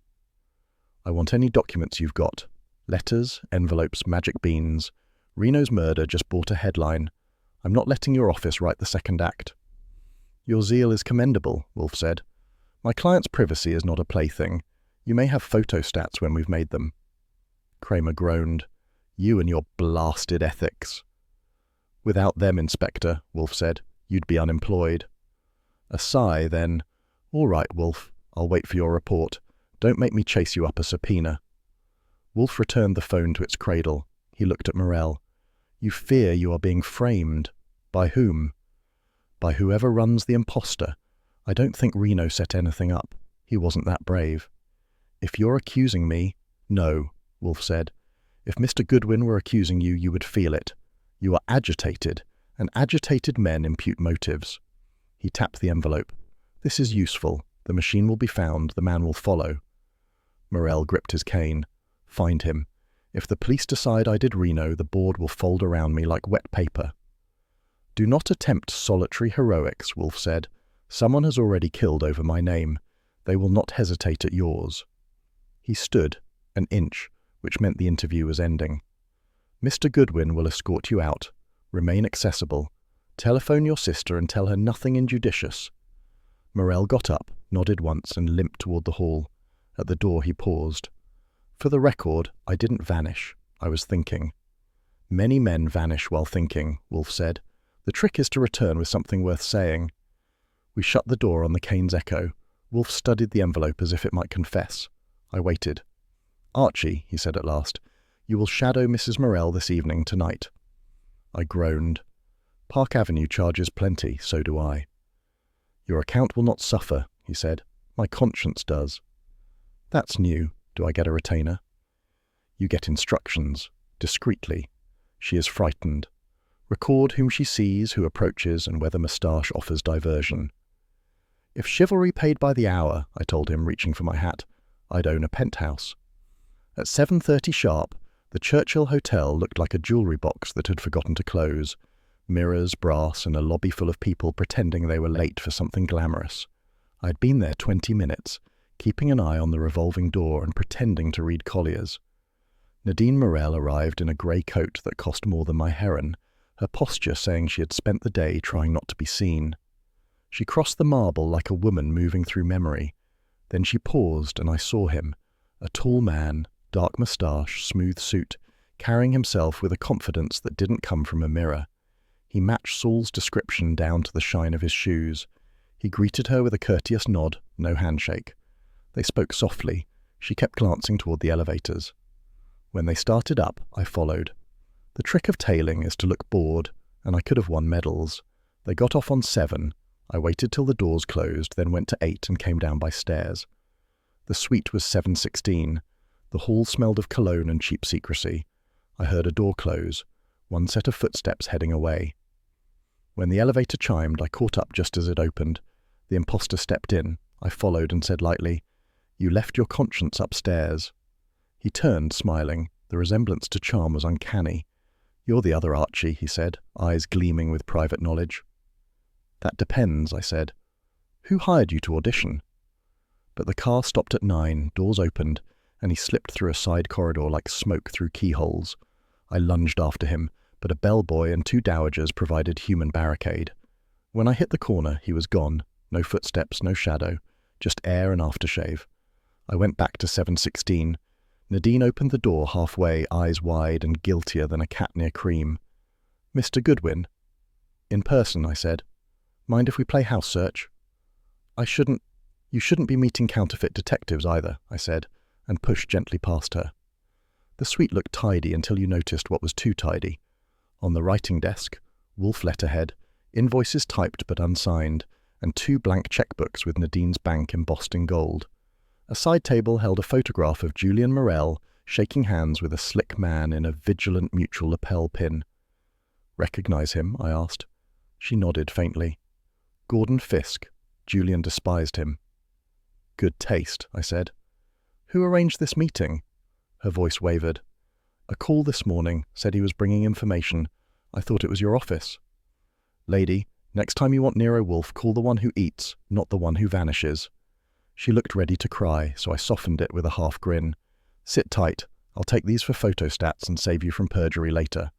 I want any documents you've got. Letters, envelopes, magic beans. Reno's murder just bought a headline. I'm not letting your office write the second act. Your zeal is commendable, Wolfe said. My client's privacy is not a plaything. You may have photostats when we've made them. Kramer groaned. You and your blasted ethics. Without them, Inspector, Wolfe said, you'd be unemployed. A sigh, then. All right, Wolfe, I'll wait for your report. Don't make me chase you up a subpoena. Wolfe returned the phone to its cradle. He looked at Morel. You fear you are being framed. By whom? By whoever runs the imposter. I don't think Reno set anything up. He wasn't that brave. If you're accusing me... No, Wolfe said. If Mr. Goodwin were accusing you, you would feel it. You are agitated, and agitated men impute motives. He tapped the envelope. This is useful. The machine will be found. The man will follow. Morel gripped his cane. Find him. If the police decide I did Reno, the board will fold around me like wet paper. Do not attempt solitary heroics, Wolfe said. Someone has already killed over my name. They will not hesitate at yours. He stood, an inch, which meant the interview was ending. Mr. Goodwin will escort you out. Remain accessible. Telephone your sister and tell her nothing injudicious." Morell got up, nodded once, and limped toward the hall. At the door he paused. "For the record, I didn't vanish. I was thinking." "Many men vanish while thinking," Wolfe said. "The trick is to return with something worth saying." We shut the door on the Kane's echo. Wolfe studied the envelope as if it might confess. I waited. "Archie," he said at last, "you will shadow Mrs. Morell this evening tonight." I groaned. "Park Avenue charges plenty, so do I." "Your account will not suffer," he said. "My conscience does." "That's new. Do I get a retainer?" "You get instructions. Discreetly. She is frightened. Record whom she sees, who approaches, and whether moustache offers diversion." "If chivalry paid by the hour," I told him, reaching for my hat, "I'd own a penthouse." At 7:30 sharp, the Churchill Hotel looked like a jewellery box that had forgotten to close. Mirrors, brass, and a lobby full of people pretending they were late for something glamorous. I'd been there 20 minutes, keeping an eye on the revolving door and pretending to read Collier's. Nadine Morell arrived in a grey coat that cost more than my heron, her posture saying she had spent the day trying not to be seen. She crossed the marble like a woman moving through memory. Then she paused, and I saw him, a tall man, dark moustache, smooth suit, carrying himself with a confidence that didn't come from a mirror. He matched Saul's description down to the shine of his shoes. He greeted her with a courteous nod, no handshake. They spoke softly. She kept glancing toward the elevators. When they started up, I followed. The trick of tailing is to look bored, and I could have won medals. They got off on 7. I waited till the doors closed, then went to 8 and came down by stairs. The suite was 716. The hall smelled of cologne and cheap secrecy. I heard a door close, one set of footsteps heading away. When the elevator chimed, I caught up just as it opened. The imposter stepped in. I followed and said lightly, "You left your conscience upstairs." He turned, smiling. The resemblance to charm was uncanny. "You're the other Archie," he said, eyes gleaming with private knowledge. "That depends," I said. "Who hired you to audition?" But the car stopped at 9, doors opened, and he slipped through a side corridor like smoke through keyholes. I lunged after him, but a bellboy and 2 dowagers provided human barricade. When I hit the corner, he was gone. No footsteps, no shadow, just air and aftershave. I went back to 716. Nadine opened the door halfway, eyes wide and guiltier than a cat near cream. "Mr. Goodwin?" "In person," I said. "Mind if we play house search?" You shouldn't be meeting counterfeit detectives either," I said, and pushed gently past her. The suite looked tidy until you noticed what was too tidy. On the writing desk, Wolfe letterhead, invoices typed but unsigned, and 2 blank checkbooks with Nadine's bank embossed in gold. A side table held a photograph of Julian Morell shaking hands with a slick man in a Vigilant Mutual lapel pin. "Recognize him?" I asked. She nodded faintly. "Gordon Fisk. Julian despised him." "Good taste," I said. "Who arranged this meeting?" Her voice wavered. "A call this morning, said he was bringing information. I thought it was your office." "Lady, next time you want Nero Wolfe, call the one who eats, not the one who vanishes." She looked ready to cry, so I softened it with a half grin. "Sit tight. I'll take these for photostats and save you from perjury later."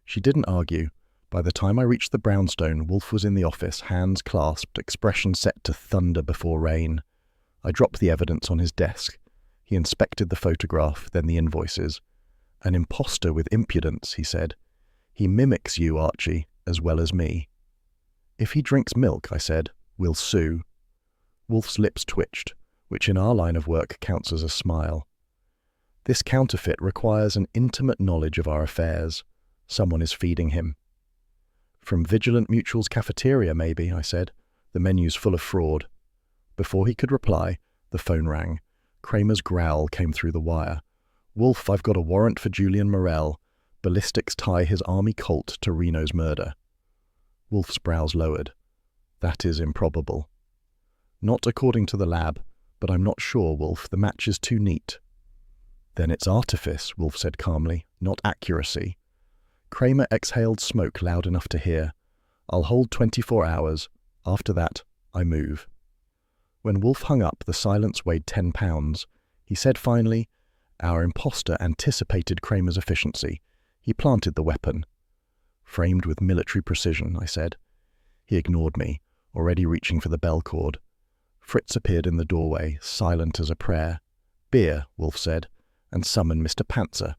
She didn't argue. By the time I reached the brownstone, Wolfe was in the office, hands clasped, expression set to thunder before rain. I dropped the evidence on his desk. He inspected the photograph, then the invoices. "An imposter with impudence," he said. "He mimics you, Archie, as well as me." "If he drinks milk," I said, "we'll sue." Wolfe's lips twitched, which in our line of work counts as a smile. "This counterfeit requires an intimate knowledge of our affairs. Someone is feeding him." "From Vigilant Mutual's cafeteria, maybe," I said. "The menu's full of fraud." Before he could reply, the phone rang. Kramer's growl came through the wire. "Wolfe, I've got a warrant for Julian Morell. Ballistics tie his army Colt to Reno's murder." Wolfe's brows lowered. "That is improbable." "Not according to the lab, but I'm not sure, Wolfe. The match is too neat." "Then it's artifice," Wolfe said calmly, "not accuracy." Kramer exhaled smoke loud enough to hear. "I'll hold 24 hours. After that, I move." When Wolfe hung up, the silence weighed 10 pounds. He said finally, "Our imposter anticipated Kramer's efficiency. He planted the weapon. Framed with military precision, I said. He ignored me, already reaching for the bell cord. Fritz appeared in the doorway, silent as a prayer. "Beer," Wolfe said, "and summon Mr. Panzer."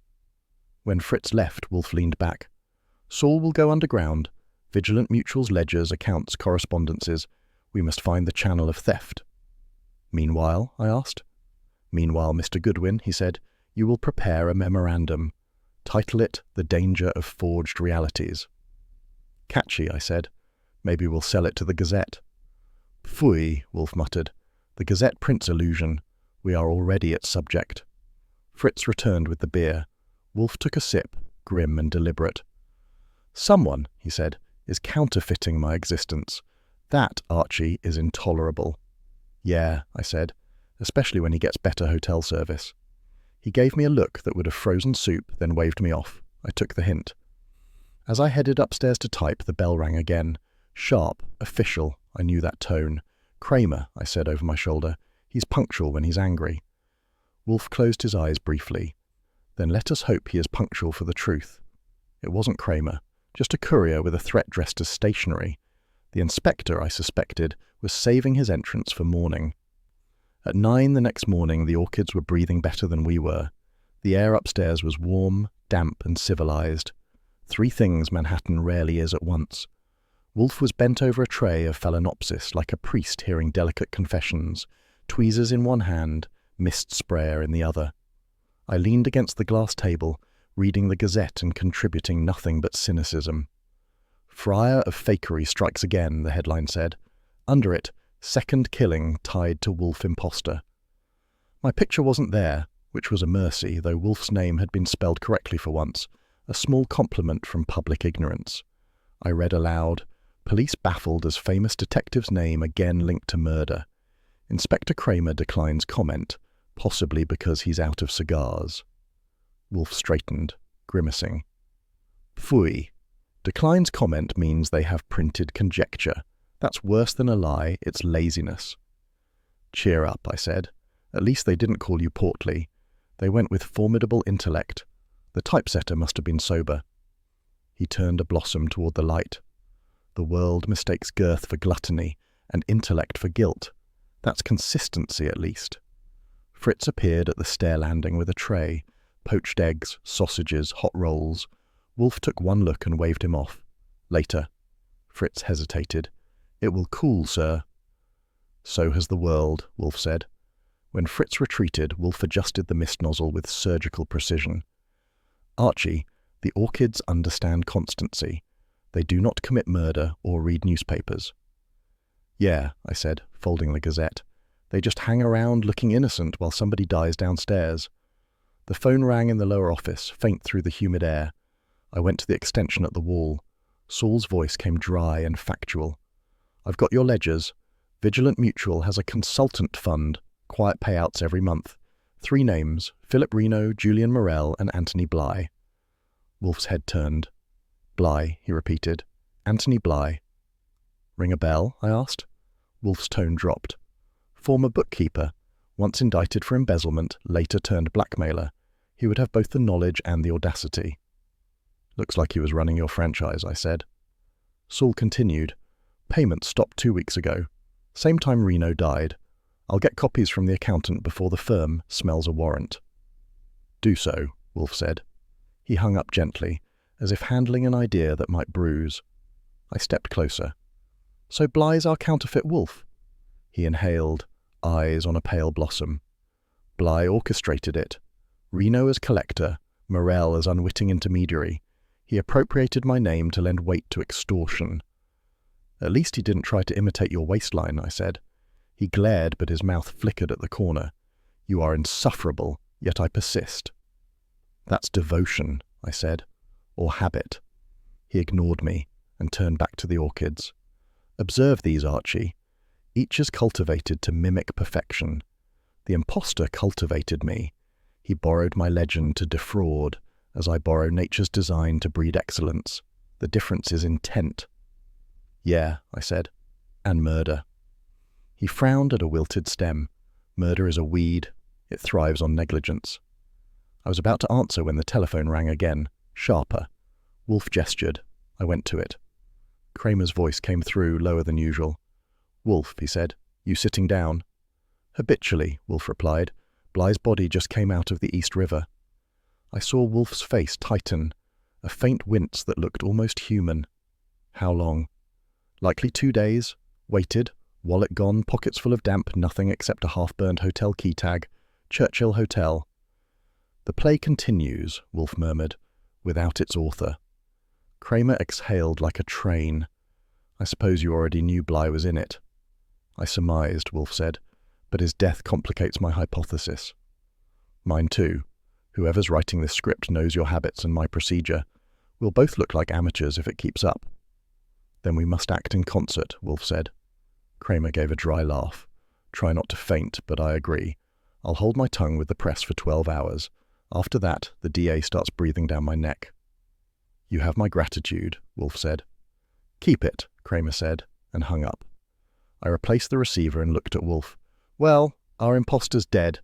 When Fritz left, Wolfe leaned back. "Saul will go underground. Vigilant Mutual's ledgers, accounts, correspondences. We must find the channel of theft." "Meanwhile?" I asked. "Meanwhile, Mr. Goodwin," he said, "you will prepare a memorandum. Title it The Danger of Forged Realities." "Catchy," I said. "Maybe we'll sell it to the Gazette." "Pfui," Wolfe muttered. "The Gazette prints illusion. We are already its subject." Fritz returned with the beer. Wolfe took a sip, grim and deliberate. "Someone," he said, "is counterfeiting my existence. That, Archie, is intolerable." "Yeah," I said, "especially when he gets better hotel service." He gave me a look that would have frozen soup, then waved me off. I took the hint. As I headed upstairs to type, the bell rang again. Sharp, official, I knew that tone. "Kramer," I said over my shoulder. "He's punctual when he's angry." Wolfe closed his eyes briefly. "Then let us hope he is punctual for the truth." It wasn't Kramer, just a courier with a threat dressed as stationery. The inspector, I suspected, was saving his entrance for morning. At 9 the next morning, the orchids were breathing better than we were. The air upstairs was warm, damp, and civilized. 3 things Manhattan rarely is at once. Wolfe was bent over a tray of phalaenopsis like a priest hearing delicate confessions, tweezers in one hand, mist sprayer in the other. I leaned against the glass table, reading the Gazette and contributing nothing but cynicism. "Friar of Fakery strikes again," the headline said. Under it, "Second killing tied to Wolfe imposter." My picture wasn't there, which was a mercy, though Wolfe's name had been spelled correctly for once, a small compliment from public ignorance. I read aloud, "Police baffled as famous detective's name again linked to murder. Inspector Kramer declines comment, possibly because he's out of cigars." Wolfe straightened, grimacing. "Pfui. Declines comment means they have printed conjecture. That's worse than a lie, it's laziness." "Cheer up," I said. "At least they didn't call you portly. They went with formidable intellect. The typesetter must have been sober." He turned a blossom toward the light. "The world mistakes girth for gluttony and intellect for guilt. That's consistency, at least." Fritz appeared at the stair landing with a tray, poached eggs, sausages, hot rolls. Wolfe took one look and waved him off. "Later." Fritz hesitated. "It will cool, sir." "So has the world," Wolfe said. When Fritz retreated, Wolfe adjusted the mist nozzle with surgical precision. "Archie, the orchids understand constancy. They do not commit murder or read newspapers." "Yeah," I said, folding the Gazette. "They just hang around looking innocent while somebody dies downstairs." The phone rang in the lower office, faint through the humid air. I went to the extension at the wall. Saul's voice came dry and factual. "I've got your ledgers. Vigilant Mutual has a consultant fund, quiet payouts every month. 3 names, Philip Reno, Julian Morel, and Anthony Bly." Wolfe's head turned. "Bly," he repeated. "Anthony Bly." "Ring a bell?" I asked. Wolfe's tone dropped. "Former bookkeeper, once indicted for embezzlement, later turned blackmailer. He would have both the knowledge and the audacity." "Looks like he was running your franchise," I said. Saul continued. "Payment stopped 2 weeks ago. Same time Reno died. I'll get copies from the accountant before the firm smells a warrant." "Do so," Wolfe said. He hung up gently, as if handling an idea that might bruise. I stepped closer. "So Bly's our counterfeit Wolfe?" He inhaled, eyes on a pale blossom. "Bly orchestrated it. Reno as collector, Morel as unwitting intermediary. He appropriated my name to lend weight to extortion." "At least he didn't try to imitate your waistline," I said. He glared, but his mouth flickered at the corner. "You are insufferable, yet I persist." "That's devotion," I said, "or habit." He ignored me and turned back to the orchids. "Observe these, Archie. Each is cultivated to mimic perfection. The impostor cultivated me. He borrowed my legend to defraud, as I borrow nature's design to breed excellence. The difference is intent." "Yeah," I said, "and murder." He frowned at a wilted stem. "Murder is a weed. It thrives on negligence." I was about to answer when the telephone rang again. Sharper. Wolfe gestured. I went to it. Kramer's voice came through, lower than usual. "Wolfe," he said, "you sitting down?" "Habitually," Wolfe replied. "Bligh's body just came out of the East River." I saw Wolfe's face tighten, a faint wince that looked almost human. "How long?" "Likely 2 days. Waited. Wallet gone, pockets full of damp, nothing except a half-burned hotel key tag. Churchill Hotel." "The play continues," Wolfe murmured, "without its author." Kramer exhaled like a train. "I suppose you already knew Bligh was in it." "I surmised," Wolfe said, "but his death complicates my hypothesis." "Mine too. Whoever's writing this script knows your habits and my procedure. We'll both look like amateurs if it keeps up." "Then we must act in concert," Wolfe said. Kramer gave a dry laugh. "Try not to faint, but I agree. I'll hold my tongue with the press for 12 hours. After that, the DA starts breathing down my neck." "You have my gratitude," Wolfe said. "Keep it," Kramer said, and hung up. I replaced the receiver and looked at Wolfe. "Well, our imposter's dead.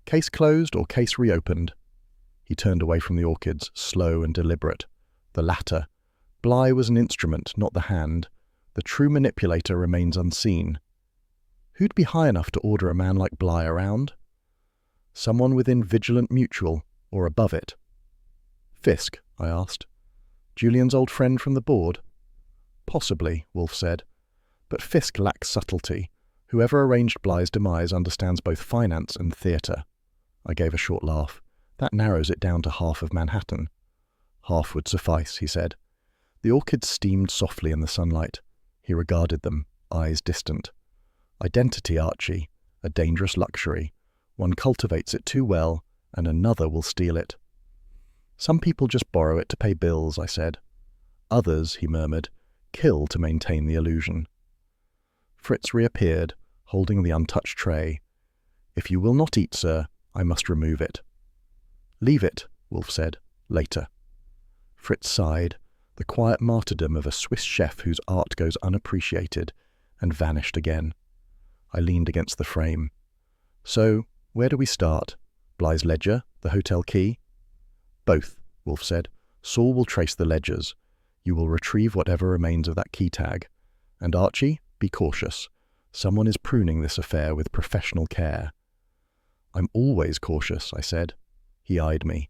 Case closed or case reopened?" He turned away from the orchids, slow and deliberate. "The latter. Bligh was an instrument, not the hand. The true manipulator remains unseen." "Who'd be high enough to order a man like Bligh around?" "Someone within Vigilant Mutual, or above it." "Fisk?" I asked. "Julian's old friend from the board?" "Possibly," Wolfe said. "But Fisk lacks subtlety. Whoever arranged Bligh's demise understands both finance and theatre." I gave a short laugh. "That narrows it down to half of Manhattan." "Half would suffice," he said. The orchids steamed softly in the sunlight. He regarded them, eyes distant. "Identity, Archie, a dangerous luxury. One cultivates it too well, and another will steal it." "Some people just borrow it to pay bills," I said. "Others," he murmured, "kill to maintain the illusion." Fritz reappeared, holding the untouched tray. "If you will not eat, sir, I must remove it." "Leave it," Wolfe said. "Later." Fritz sighed, the quiet martyrdom of a Swiss chef whose art goes unappreciated, and vanished again. I leaned against the frame. "So, where do we start? Bligh's ledger, the hotel key?" "Both," Wolfe said. "Saul will trace the ledgers. You will retrieve whatever remains of that key tag. And Archie, be cautious. Someone is pruning this affair with professional care." "I'm always cautious," I said. He eyed me.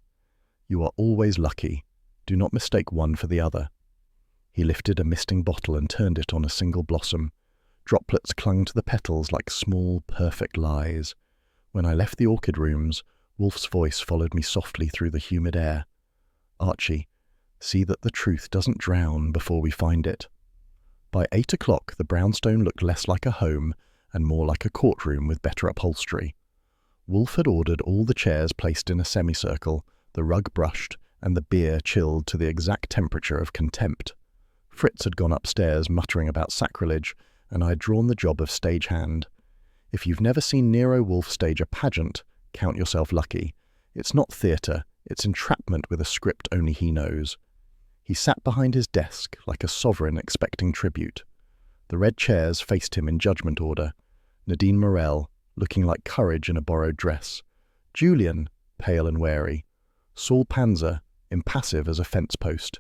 "You are always lucky. Do not mistake one for the other." He lifted a misting bottle and turned it on a single blossom. Droplets clung to the petals like small, perfect lies. When I left the orchid rooms, Wolfe's voice followed me softly through the humid air. "Archie, see that the truth doesn't drown before we find it." By 8 o'clock, the brownstone looked less like a home and more like a courtroom with better upholstery. Wolfe had ordered all the chairs placed in a semicircle, the rug brushed, and the beer chilled to the exact temperature of contempt. Fritz had gone upstairs muttering about sacrilege, and I had drawn the job of stagehand. If you've never seen Nero Wolfe stage a pageant, count yourself lucky. It's not theatre, it's entrapment with a script only he knows. He sat behind his desk like a sovereign expecting tribute. The red chairs faced him in judgment order. Nadine Morel, looking like courage in a borrowed dress. Julian, pale and wary. Saul Panzer, impassive as a fence post.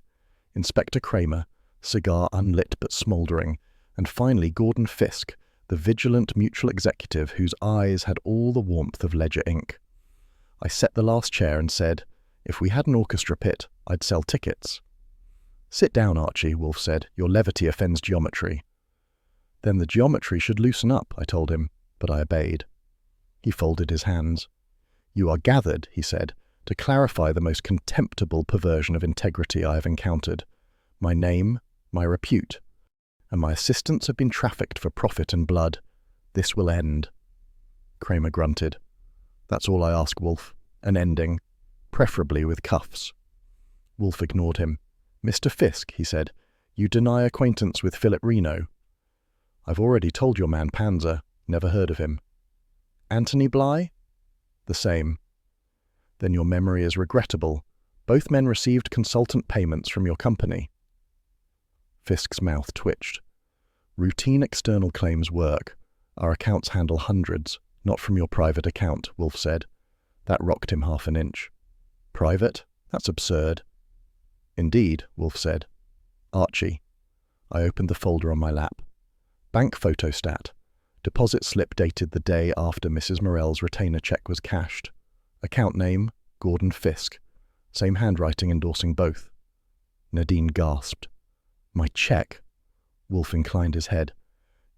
Inspector Kramer, cigar unlit but smouldering. And finally Gordon Fisk, the vigilant mutual executive whose eyes had all the warmth of ledger ink. I set the last chair and said, "If we had an orchestra pit, I'd sell tickets." "Sit down, Archie," Wolfe said. "Your levity offends geometry." "Then the geometry should loosen up," I told him, but I obeyed. He folded his hands. "You are gathered," he said, "to clarify the most contemptible perversion of integrity I have encountered. My name, my repute. And my assistants have been trafficked for profit and blood. This will end." Kramer grunted. "That's all I ask, Wolfe. An ending. Preferably with cuffs." Wolfe ignored him. "Mr. Fisk," he said, "you deny acquaintance with Philip Reno." "I've already told your man Panzer. Never heard of him." "Anthony Bligh?" "The same." "Then your memory is regrettable. Both men received consultant payments from your company." Fisk's mouth twitched. "Routine external claims work. Our accounts handle hundreds, not from your private account," Wolfe said. That rocked him half an inch. "Private? That's absurd." Indeed, Wolfe said. Archie. I opened the folder on my lap. Bank photostat. Deposit slip dated the day after Mrs. Morell's retainer check was cashed. Account name, Gordon Fisk. Same handwriting endorsing both. Nadine gasped. My check? Wolfe inclined his head.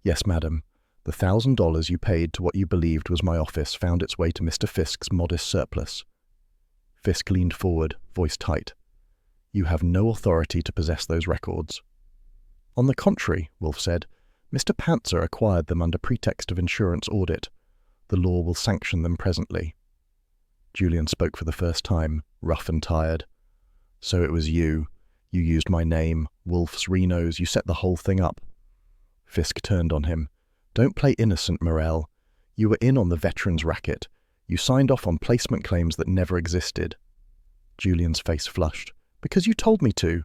Yes, madam. The $1,000 you paid to what you believed was my office found its way to Mr. Fisk's modest surplus. Fisk leaned forward, voice tight. You have no authority to possess those records. On the contrary, Wolfe said, Mr. Panzer acquired them under pretext of insurance audit. The law will sanction them presently. Julian spoke for the first time, rough and tired. So it was you. You used my name, Wolfe's, Reno's, you set the whole thing up. Fisk turned on him. Don't play innocent, Morell. You were in on the veterans' racket. You signed off on placement claims that never existed. Julian's face flushed. Because you told me to.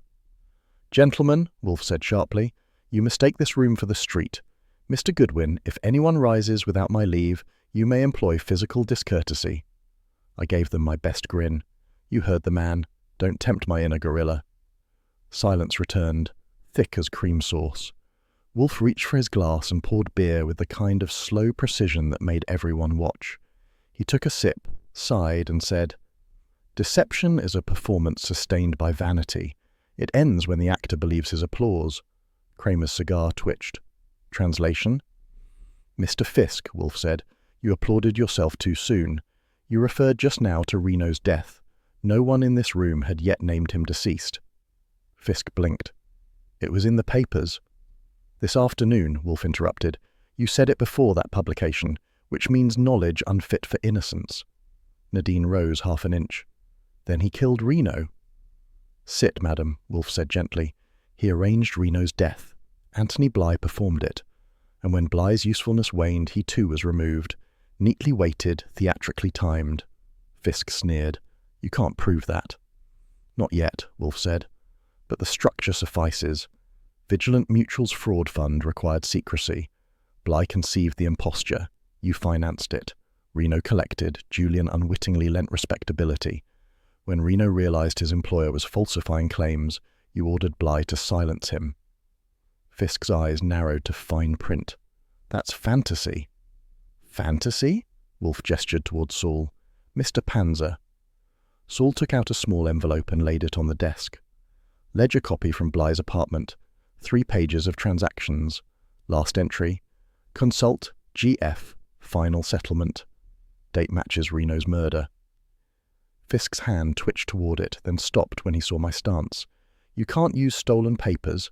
Gentlemen, Wolfe said sharply, you mistake this room for the street. Mr. Goodwin, if anyone rises without my leave, you may employ physical discourtesy. I gave them my best grin. You heard the man. Don't tempt my inner gorilla. Silence returned, thick as cream sauce. Wolfe reached for his glass and poured beer with the kind of slow precision that made everyone watch. He took a sip, sighed, and said, Deception is a performance sustained by vanity. It ends when the actor believes his applause. Kramer's cigar twitched. Translation? Mr. Fisk, Wolfe said, you applauded yourself too soon. You referred just now to Reno's death. No one in this room had yet named him deceased. Fisk blinked. It was in the papers. This afternoon, Wolfe interrupted. You said it before that publication, which means knowledge unfit for innocence. Nadine rose half an inch. Then he killed Reno. Sit, madam, Wolfe said gently. He arranged Reno's death. Anthony Bligh performed it. And when Bligh's usefulness waned, he too was removed. Neatly weighted, theatrically timed. Fisk sneered. You can't prove that. Not yet, Wolfe said. But the structure suffices. Vigilant Mutual's fraud fund required secrecy. Bligh conceived the imposture. You financed it. Reno collected. Julian unwittingly lent respectability. When Reno realized his employer was falsifying claims, you ordered Bligh to silence him. Fisk's eyes narrowed to fine print. That's fantasy. Fantasy? Wolfe gestured towards Saul. Mr. Panzer. Saul took out a small envelope and laid it on the desk. Ledger copy from Bligh's apartment. 3 pages of transactions. Last entry. Consult GF. Final settlement. Date matches Reno's murder. Fisk's hand twitched toward it, then stopped when he saw my stance. You can't use stolen papers.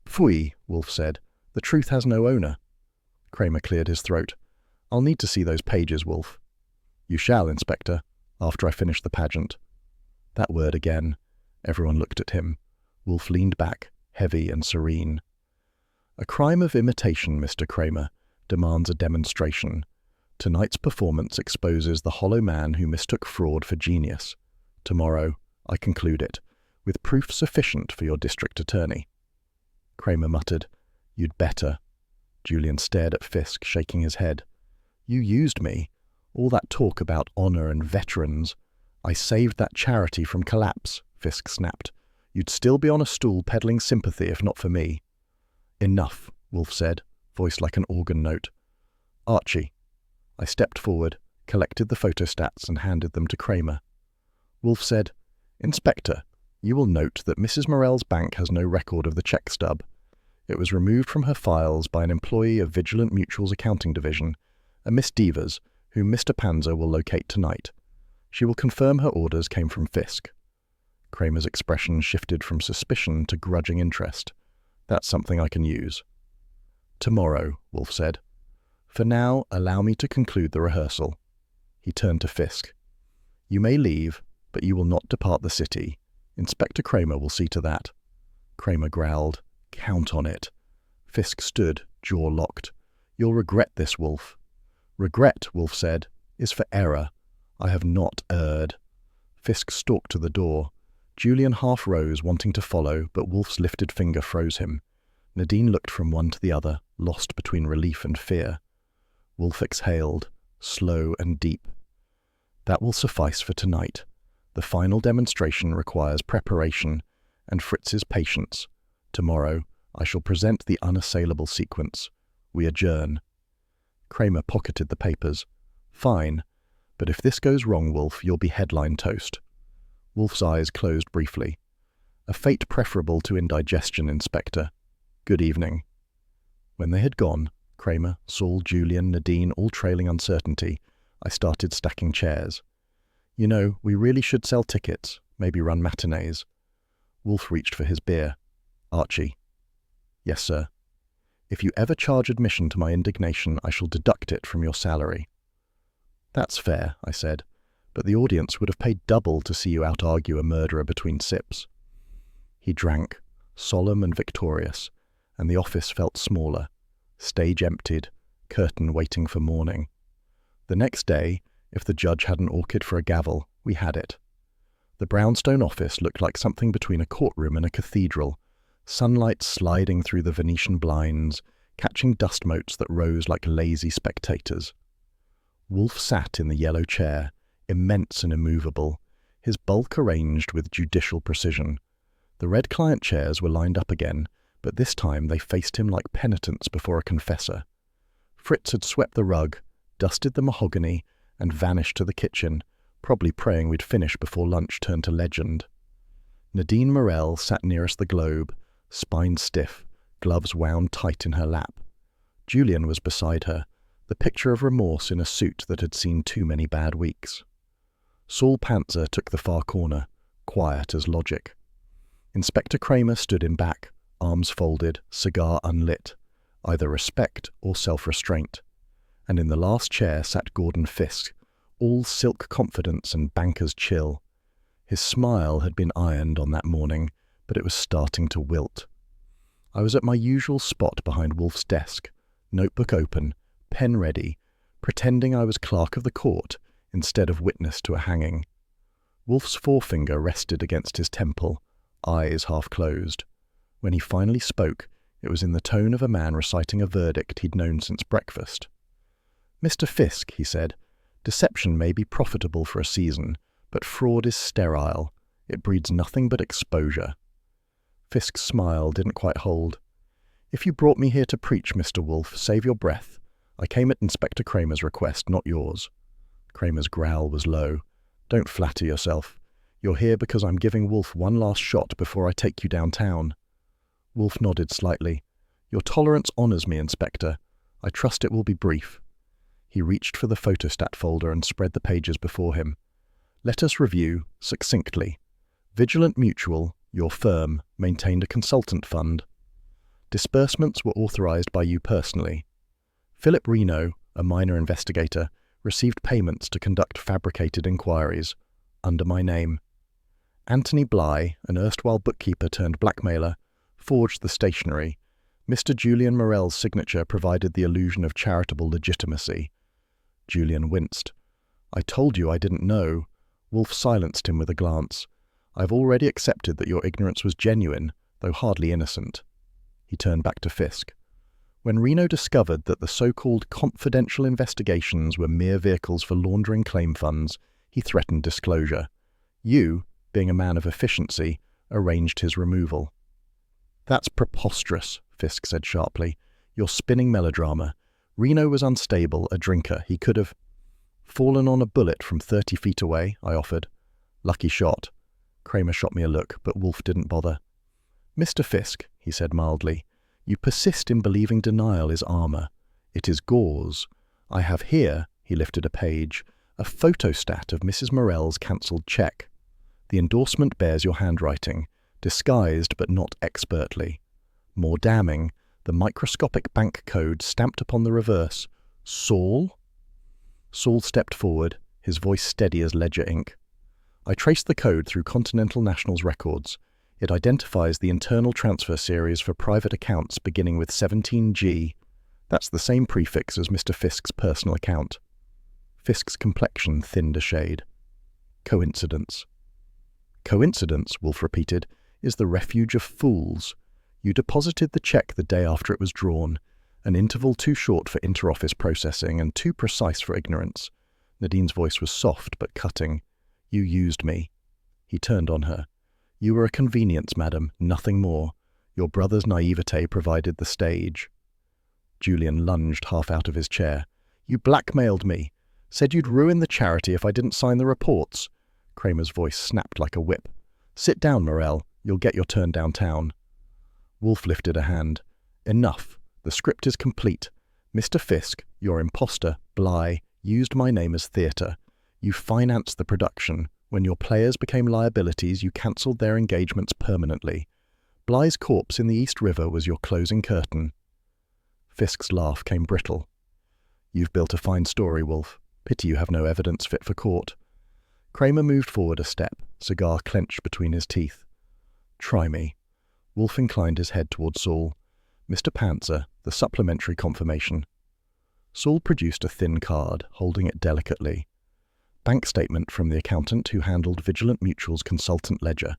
Pfui, Wolfe said. The truth has no owner. Kramer cleared his throat. I'll need to see those pages, Wolfe. You shall, Inspector, after I finish the pageant. That word again. Everyone looked at him. Wolfe leaned back, heavy and serene. A crime of imitation, Mr. Kramer, demands a demonstration. Tonight's performance exposes the hollow man who mistook fraud for genius. Tomorrow, I conclude it, with proof sufficient for your district attorney. Kramer muttered, You'd better. Julian stared at Fisk, shaking his head. You used me. All that talk about honor and veterans. I saved that charity from collapse, Fisk snapped. You'd still be on a stool peddling sympathy if not for me. Enough, Wolfe said, voiced like an organ note. Archie. I stepped forward, collected the photostats and handed them to Kramer. Wolfe said, Inspector, you will note that Mrs. Morell's bank has no record of the check stub. It was removed from her files by an employee of Vigilant Mutual's accounting division, a Miss Devers, whom Mr. Panzer will locate tonight. She will confirm her orders came from Fisk. Kramer's expression shifted from suspicion to grudging interest. That's something I can use. Tomorrow, Wolfe said. For now, allow me to conclude the rehearsal. He turned to Fisk. You may leave, but you will not depart the city. Inspector Kramer will see to that. Kramer growled. Count on it. Fisk stood, jaw locked. You'll regret this, Wolfe. Regret, Wolfe said, is for error. I have not erred. Fisk stalked to the door. Julian half rose, wanting to follow, but Wolfe's lifted finger froze him. Nadine looked from one to the other, lost between relief and fear. Wolfe exhaled, slow and deep. That will suffice for tonight. The final demonstration requires preparation, and Fritz's patience. Tomorrow, I shall present the unassailable sequence. We adjourn. Kramer pocketed the papers. Fine, but if this goes wrong, Wolfe, you'll be headline toast. Wolfe's eyes closed briefly. A fate preferable to indigestion, Inspector. Good evening. When they had gone, Kramer, Saul, Julian, Nadine, all trailing uncertainty, I started stacking chairs. You know, we really should sell tickets, maybe run matinees. Wolfe reached for his beer. Archie. Yes, sir. If you ever charge admission to my indignation, I shall deduct it from your salary. That's fair, I said, but the audience would have paid double to see you out-argue a murderer between sips. He drank, solemn and victorious, and the office felt smaller, stage emptied, curtain waiting for morning. The next day, if the judge had an orchid for a gavel, we had it. The brownstone office looked like something between a courtroom and a cathedral, sunlight sliding through the Venetian blinds, catching dust motes that rose like lazy spectators. Wolfe sat in the yellow chair, immense and immovable, his bulk arranged with judicial precision. The red client chairs were lined up again, but this time they faced him like penitents before a confessor. Fritz had swept the rug, dusted the mahogany, and vanished to the kitchen, probably praying we'd finish before lunch turned to legend. Nadine Morel sat nearest the globe, spine stiff, gloves wound tight in her lap. Julian was beside her, the picture of remorse in a suit that had seen too many bad weeks. Saul Panzer took the far corner, quiet as logic. Inspector Kramer stood in back, arms folded, cigar unlit, either respect or self-restraint. And in the last chair sat Gordon Fisk, all silk confidence and banker's chill. His smile had been ironed on that morning, but it was starting to wilt. I was at my usual spot behind Wolfe's desk, notebook open, pen ready, pretending I was clerk of the court instead of witness to a hanging. Wolfe's forefinger rested against his temple, eyes half closed. When he finally spoke, it was in the tone of a man reciting a verdict he'd known since breakfast. "Mr. Fisk," he said, "deception may be profitable for a season, but fraud is sterile. It breeds nothing but exposure." Fisk's smile didn't quite hold. "If you brought me here to preach, Mr. Wolfe, save your breath. I came at Inspector Kramer's request, not yours." Kramer's growl was low. "Don't flatter yourself. You're here because I'm giving Wolfe one last shot before I take you downtown." Wolfe nodded slightly. "Your tolerance honors me, Inspector. I trust it will be brief." He reached for the photostat folder and spread the pages before him. "Let us review, succinctly. Vigilant Mutual, your firm, maintained a consultant fund. Disbursements were authorized by you personally. Philip Reno, a minor investigator, received payments to conduct fabricated inquiries, under my name. Anthony Bly, an erstwhile bookkeeper turned blackmailer, forged the stationery. Mr. Julian Morel's signature provided the illusion of charitable legitimacy." Julian winced. "I told you I didn't know." Wolfe silenced him with a glance. "I've already accepted that your ignorance was genuine, though hardly innocent." He turned back to Fisk. "When Reno discovered that the so-called confidential investigations were mere vehicles for laundering claim funds, he threatened disclosure. You, being a man of efficiency, arranged his removal." "That's preposterous," Fisk said sharply. "You're spinning melodrama. Reno was unstable, a drinker. He could have—" "Fallen on a bullet from 30 feet away," I offered. "Lucky shot." Kramer shot me a look, but Wolfe didn't bother. "Mr. Fisk," he said mildly, "you persist in believing denial is armor. It is gauze. I have here," he lifted a page, "a photostat of Mrs. Morel's cancelled check. The endorsement bears your handwriting, disguised but not expertly. More damning, the microscopic bank code stamped upon the reverse. Saul?" Saul stepped forward, his voice steady as ledger ink. "I traced the code through Continental National's records. It identifies the internal transfer series for private accounts beginning with 17G. That's the same prefix as Mr. Fisk's personal account." Fisk's complexion thinned a shade. "Coincidence." "Coincidence," Wolfe repeated, "is the refuge of fools. You deposited the check the day after it was drawn, an interval too short for inter-office processing and too precise for ignorance." Nadine's voice was soft but cutting. "You used me." He turned on her. You were a convenience, madam, nothing more. Your brother's naivete provided the stage. Julian lunged half out of his chair. You blackmailed me. Said you'd ruin the charity if I didn't sign the reports. Kramer's voice snapped like a whip. Sit down, Morell. You'll get your turn downtown. Wolfe lifted a hand. Enough. The script is complete. Mr. Fisk, your imposter, Bly, used my name as theatre. You financed the production. When your players became liabilities, you cancelled their engagements permanently. Bly's corpse in the East River was your closing curtain. Fisk's laugh came brittle. You've built a fine story, Wolfe. Pity you have no evidence fit for court. Kramer moved forward a step, cigar clenched between his teeth. Try me. Wolfe inclined his head toward Saul. Mr. Panzer, the supplementary confirmation. Saul produced a thin card, holding it delicately. Bank statement from the accountant who handled Vigilant Mutual's consultant ledger.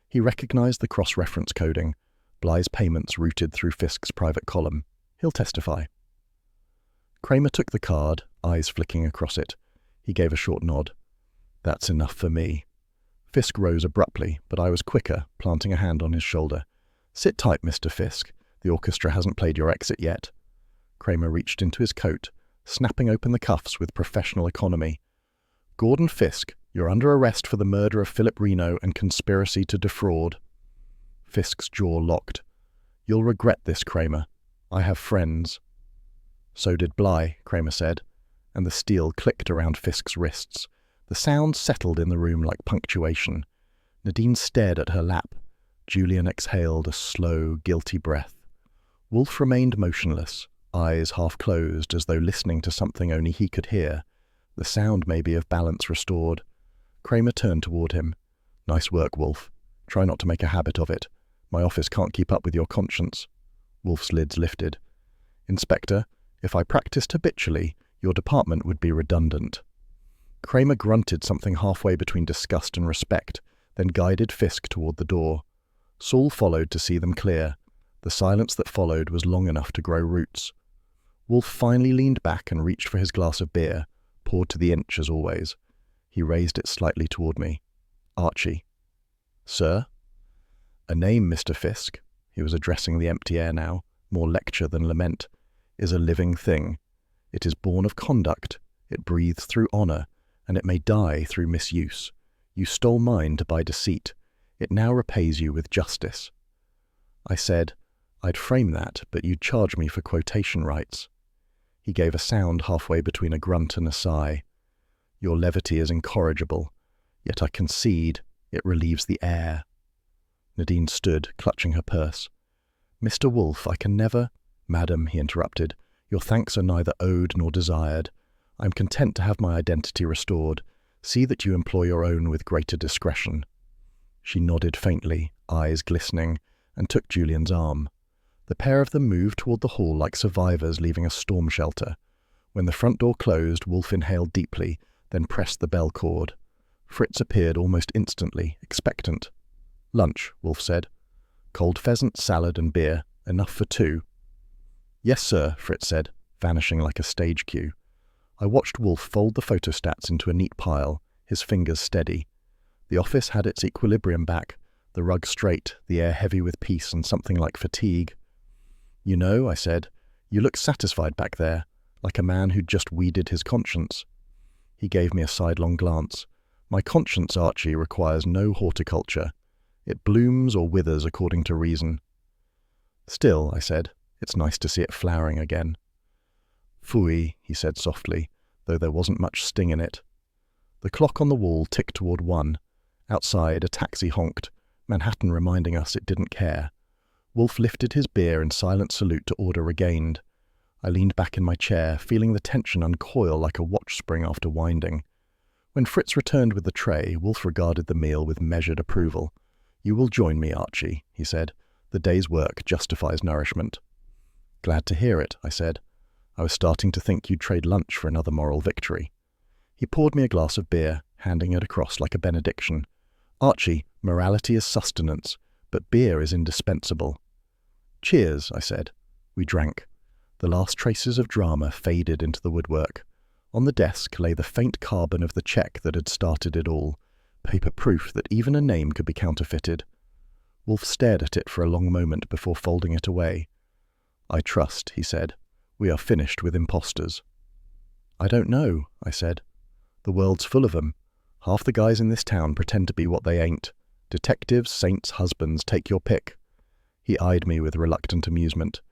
He recognized the cross-reference coding, Bly's payments routed through Fisk's private column. He'll testify. Kramer took the card, eyes flicking across it. He gave a short nod. That's enough for me. Fisk rose abruptly, but I was quicker, planting a hand on his shoulder. Sit tight, Mr. Fisk. The orchestra hasn't played your exit yet. Kramer reached into his coat, snapping open the cuffs with professional economy. Gordon Fisk, you're under arrest for the murder of Philip Reno and conspiracy to defraud. Fisk's jaw locked. You'll regret this, Kramer. I have friends. So did Bly, Kramer said, and the steel clicked around Fisk's wrists. The sound settled in the room like punctuation. Nadine stared at her lap. Julian exhaled a slow, guilty breath. Wolfe remained motionless, eyes half closed as though listening to something only he could hear. The sound maybe of balance restored. Kramer turned toward him. Nice work, Wolfe. Try not to make a habit of it. My office can't keep up with your conscience. Wolfe's lids lifted. Inspector, if I practiced habitually, your department would be redundant. Kramer grunted something halfway between disgust and respect, then guided Fisk toward the door. Saul followed to see them clear. The silence that followed was long enough to grow roots. Wolfe finally leaned back and reached for his glass of beer, poured to the inch as always. He raised it slightly toward me. Archie. Sir? A name, Mr. Fisk. He was addressing the empty air now, more lecture than lament, is a living thing. It is born of conduct, it breathes through honour, and it may die through misuse. You stole mine to buy deceit. It now repays you with justice. I said, I'd frame that, but you'd charge me for quotation rights. He gave a sound halfway between a grunt and a sigh. Your levity is incorrigible, yet I concede it relieves the air. Nadine stood, clutching her purse. Mr. Wolfe, I can never— Madam, he interrupted, your thanks are neither owed nor desired. I am content to have my identity restored. See that you employ your own with greater discretion. She nodded faintly, eyes glistening, and took Julian's arm. The pair of them moved toward the hall like survivors leaving a storm shelter. When the front door closed, Wolfe inhaled deeply, then pressed the bell cord. Fritz appeared almost instantly, expectant. Lunch, Wolfe said. Cold pheasant, salad and beer. Enough for two. Yes, sir, Fritz said, vanishing like a stage cue. I watched Wolfe fold the photostats into a neat pile, his fingers steady. The office had its equilibrium back, the rug straight, the air heavy with peace and something like fatigue. You know, I said, you look satisfied back there, like a man who'd just weeded his conscience. He gave me a sidelong glance. My conscience, Archie, requires no horticulture. It blooms or withers according to reason. Still, I said, it's nice to see it flowering again. Phooey, he said softly, though there wasn't much sting in it. The clock on the wall ticked toward 1. Outside, a taxi honked, Manhattan reminding us it didn't care. Wolfe lifted his beer in silent salute to order regained. I leaned back in my chair, feeling the tension uncoil like a watch spring after winding. When Fritz returned with the tray, Wolfe regarded the meal with measured approval. You will join me, Archie, he said. The day's work justifies nourishment. Glad to hear it, I said. I was starting to think you'd trade lunch for another moral victory. He poured me a glass of beer, handing it across like a benediction. Archie, morality is sustenance, but beer is indispensable. Cheers, I said. We drank. The last traces of drama faded into the woodwork. On the desk lay the faint carbon of the cheque that had started it all, paper proof that even a name could be counterfeited. Wolfe stared at it for a long moment before folding it away. "I trust," he said. "We are finished with impostors." "I don't know," I said. "The world's full of them. Half the guys in this town pretend to be what they ain't. Detectives, saints, husbands, take your pick." He eyed me with reluctant amusement.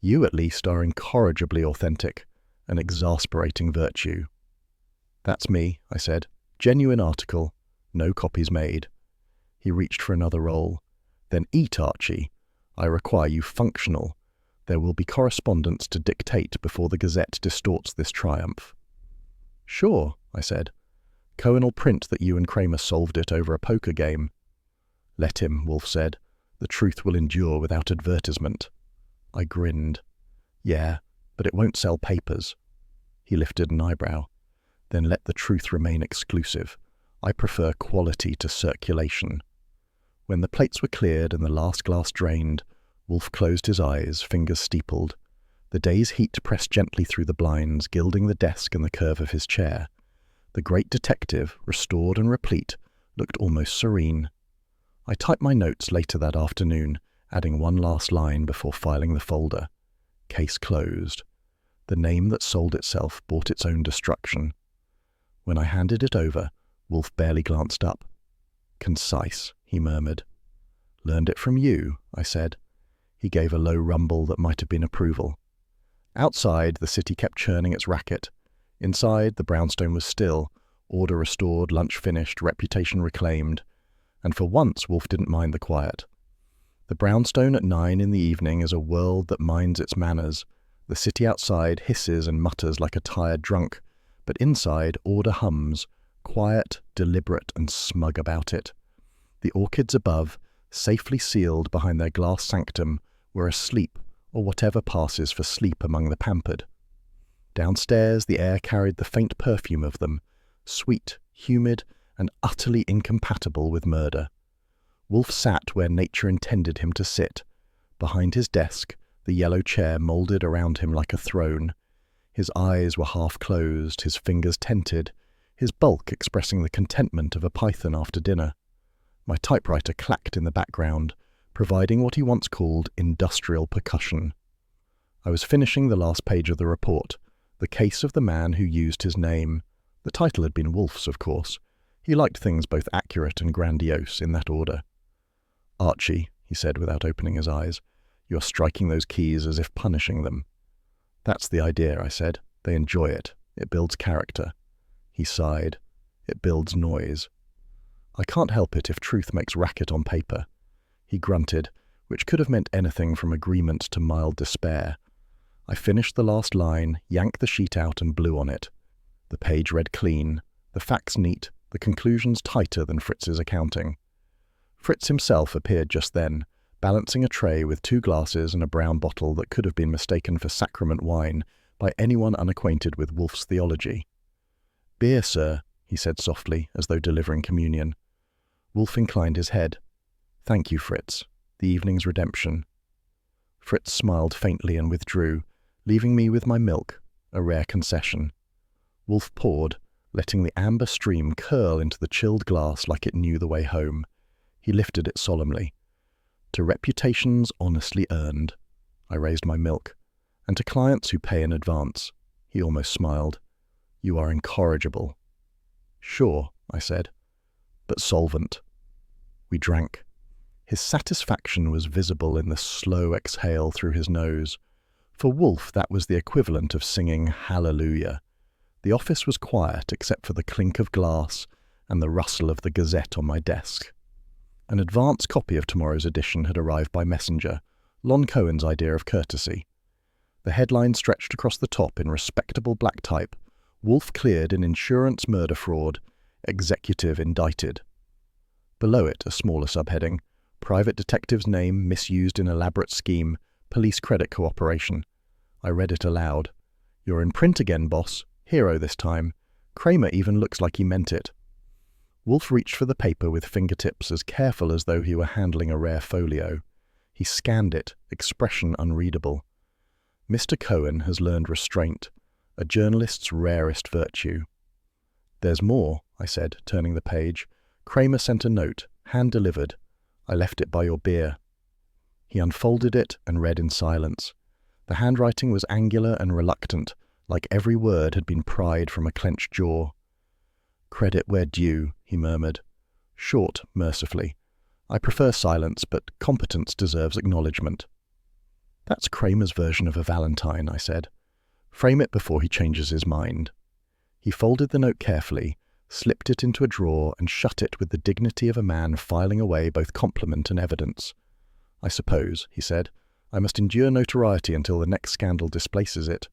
"You, at least, are incorrigibly authentic, an exasperating virtue." "That's me," I said. "Genuine article. No copies made." He reached for another roll. "Then eat, Archie. I require you functional. There will be correspondence to dictate before the Gazette distorts this triumph." "Sure," I said. "Cohen'll print that you and Kramer solved it over a poker game." "Let him," Wolfe said. "The truth will endure without advertisement." I grinned. "Yeah, but it won't sell papers." He lifted an eyebrow. "Then let the truth remain exclusive. I prefer quality to circulation." When the plates were cleared and the last glass drained, Wolfe closed his eyes, fingers steepled. The day's heat pressed gently through the blinds, gilding the desk and the curve of his chair. The great detective, restored and replete, looked almost serene. I typed my notes later that afternoon, adding one last line before filing the folder. Case closed. The name that sold itself bought its own destruction. When I handed it over, Wolfe barely glanced up. "Concise," he murmured. "Learned it from you," I said. He gave a low rumble that might have been approval. Outside, the city kept churning its racket. Inside, the brownstone was still, order restored, lunch finished, reputation reclaimed. And for once, Wolfe didn't mind the quiet. The brownstone at 9 in the evening is a world that minds its manners. The city outside hisses and mutters like a tired drunk, but inside, order hums, quiet, deliberate, and smug about it. The orchids above, safely sealed behind their glass sanctum, were asleep, or whatever passes for sleep among the pampered. Downstairs, the air carried the faint perfume of them, sweet, humid, and utterly incompatible with murder. Wolfe sat where nature intended him to sit, behind his desk, the yellow chair moulded around him like a throne. His eyes were half closed, his fingers tented, his bulk expressing the contentment of a python after dinner. My typewriter clacked in the background, providing what he once called industrial percussion. I was finishing the last page of the report, the case of the man who used his name. The title had been Wolfe's, of course. He liked things both accurate and grandiose, in that order. "Archie," he said without opening his eyes, "you're striking those keys as if punishing them." "That's the idea," I said. "They enjoy it. It builds character." He sighed. "It builds noise. I can't help it if truth makes racket on paper." He grunted, which could have meant anything from agreement to mild despair. I finished the last line, yanked the sheet out and blew on it. The page read clean, the facts neat, the conclusions tighter than Fritz's accounting. Fritz himself appeared just then, balancing a tray with 2 glasses and a brown bottle that could have been mistaken for sacrament wine by anyone unacquainted with Wolfe's theology. "Beer, sir," he said softly, as though delivering communion. Wolfe inclined his head. "Thank you, Fritz. The evening's redemption." Fritz smiled faintly and withdrew, leaving me with my milk, a rare concession. Wolfe poured, letting the amber stream curl into the chilled glass like it knew the way home. He lifted it solemnly. "To reputations honestly earned." I raised my milk. "And to clients who pay in advance." He almost smiled. "You are incorrigible." "Sure," I said, "but solvent." We drank. His satisfaction was visible in the slow exhale through his nose. For Wolfe, that was the equivalent of singing Hallelujah. The office was quiet except for the clink of glass and the rustle of the Gazette on my desk. An advance copy of tomorrow's edition had arrived by messenger, Lon Cohen's idea of courtesy. The headline stretched across the top in respectable black type: "Wolfe cleared in insurance murder fraud, executive indicted." Below it, a smaller subheading: "Private detective's name misused in elaborate scheme, police credit cooperation." I read it aloud. "You're in print again, boss. Hero this time. Kramer even looks like he meant it." Wolfe reached for the paper with fingertips as careful as though he were handling a rare folio. He scanned it, expression unreadable. "Mr. Cohen has learned restraint, a journalist's rarest virtue." "There's more," I said, turning the page. Kramer sent a note, hand-delivered. I left it by your beer. He unfolded it and read in silence. The handwriting was angular and reluctant, like every word had been pried from a clenched jaw. Credit where due, he murmured. Short, mercifully. I prefer silence, but competence deserves acknowledgement. That's Kramer's version of a Valentine, I said. Frame it before he changes his mind. He folded the note carefully, slipped it into a drawer, and shut it with the dignity of a man filing away both compliment and evidence. I suppose, he said, I must endure notoriety until the next scandal displaces it.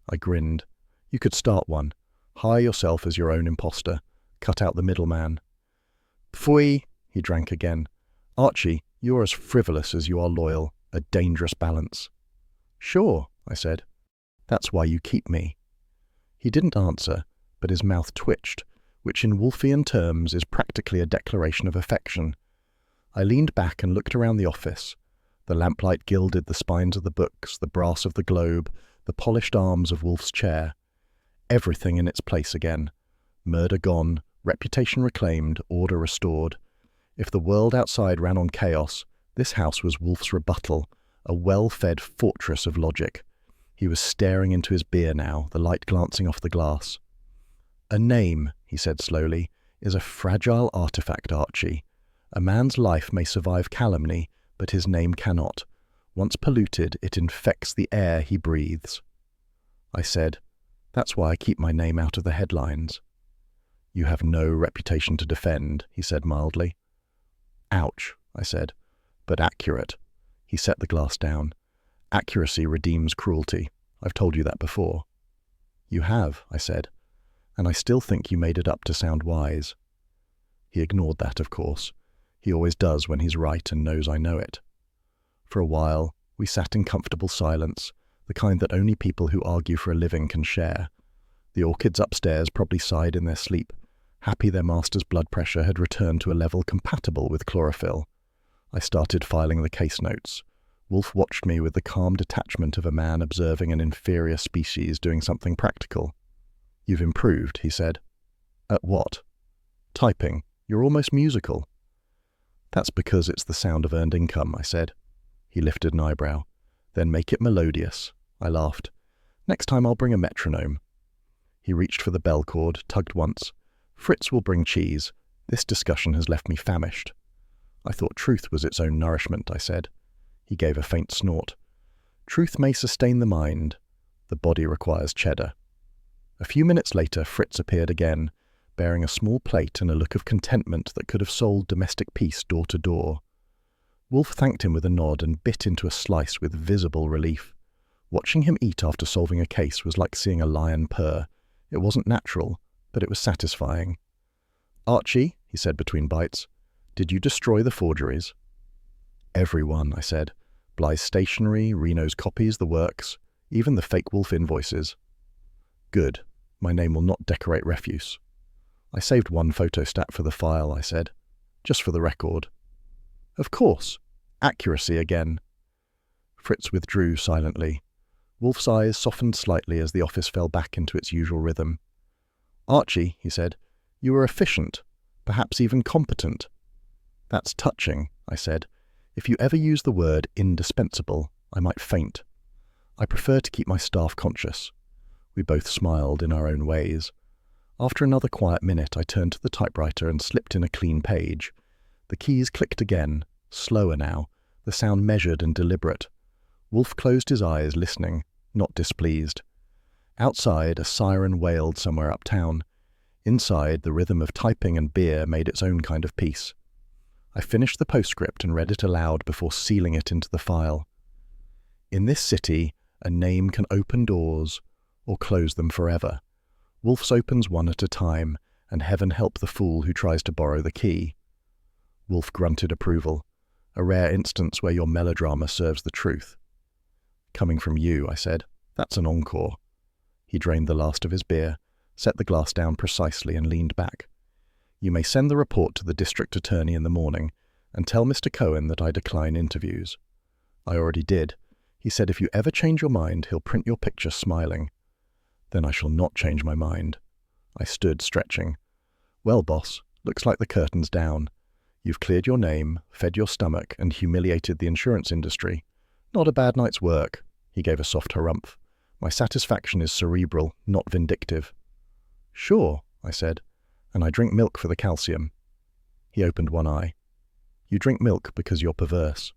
I grinned. You could start one. Hire yourself as your own imposter. Cut out the middleman. Pfui, he drank again. Archie, you're as frivolous as you are loyal. A dangerous balance. Sure, I said. That's why you keep me. He didn't answer, but his mouth twitched, which in Wolfian terms is practically a declaration of affection. I leaned back and looked around the office. The lamplight gilded the spines of the books, the brass of the globe, the polished arms of Wolfe's chair. Everything in its place again. Murder gone, reputation reclaimed, order restored. If the world outside ran on chaos, this house was Wolfe's rebuttal, a well-fed fortress of logic. He was staring into his beer now, the light glancing off the glass. A name, he said slowly, is a fragile artifact, Archie. A man's life may survive calumny, but his name cannot. Once polluted, it infects the air he breathes. I said, that's why I keep my name out of the headlines. You have no reputation to defend, he said mildly. Ouch, I said, but accurate. He set the glass down. Accuracy redeems cruelty. I've told you that before. You have, I said, and I still think you made it up to sound wise. He ignored that, of course. He always does when he's right and knows I know it. For a while, we sat in comfortable silence, the kind that only people who argue for a living can share. The orchids upstairs probably sighed in their sleep, happy their master's blood pressure had returned to a level compatible with chlorophyll. I started filing the case notes. Wolfe watched me with the calm detachment of a man observing an inferior species doing something practical. You've improved, he said. At what? Typing. You're almost musical. That's because it's the sound of earned income, I said. He lifted an eyebrow. Then make it melodious. I laughed. Next time I'll bring a metronome. He reached for the bell cord, tugged once. Fritz will bring cheese. This discussion has left me famished. I thought truth was its own nourishment, I said. He gave a faint snort. Truth may sustain the mind. The body requires cheddar. A few minutes later, Fritz appeared again, bearing a small plate and a look of contentment that could have sold domestic peace door to door. Wolfe thanked him with a nod and bit into a slice with visible relief. Watching him eat after solving a case was like seeing a lion purr. It wasn't natural, but it was satisfying. Archie, he said between bites, did you destroy the forgeries? Everyone, I said. Bly's stationery, Reno's copies, the works, even the fake Wolfe invoices. Good. My name will not decorate refuse. I saved one photostat for the file, I said. Just for the record. Of course. Accuracy again. Fritz withdrew silently. Wolfe's eyes softened slightly as the office fell back into its usual rhythm. Archie, he said, you were efficient, perhaps even competent. That's touching, I said. If you ever use the word indispensable, I might faint. I prefer to keep my staff conscious. We both smiled in our own ways. After another quiet minute, I turned to the typewriter and slipped in a clean page. The keys clicked again, slower now, the sound measured and deliberate. Wolfe closed his eyes, listening, not displeased. Outside, a siren wailed somewhere uptown. Inside, the rhythm of typing and beer made its own kind of peace. I finished the postscript and read it aloud before sealing it into the file. In this city, a name can open doors or close them forever. Wolfe's opens one at a time, and heaven help the fool who tries to borrow the key. Wolfe grunted approval, a rare instance where your melodrama serves the truth. Coming from you, I said, that's an encore. He drained the last of his beer, set the glass down precisely and leaned back. You may send the report to the district attorney in the morning and tell Mr. Cohen that I decline interviews. I already did. He said if you ever change your mind, he'll print your picture smiling. Then I shall not change my mind. I stood, stretching. Well, boss, Looks like the curtain's down. You've cleared your name, fed your stomach, and humiliated the insurance industry. Not a bad night's work." He gave a soft harumph. "My satisfaction is cerebral, not vindictive." "Sure," I said, "and I drink milk for the calcium." He opened one eye. "You drink milk because you're perverse."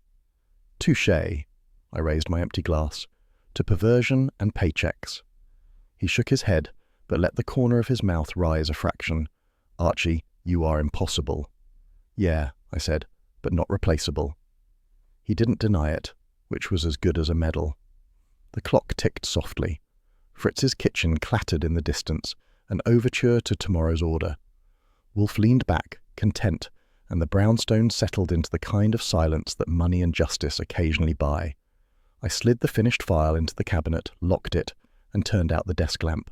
"Touché." I raised my empty glass. "To perversion and paychecks." He shook his head, but let the corner of his mouth rise a fraction. "Archie, you are impossible." "Yeah," I said, "but not replaceable." He didn't deny it, which was as good as a medal. The clock ticked softly. Fritz's kitchen clattered in the distance, an overture to tomorrow's order. Wolfe leaned back, content, and the brownstone settled into the kind of silence that money and justice occasionally buy. I slid the finished file into the cabinet, locked it, and turned out the desk lamp.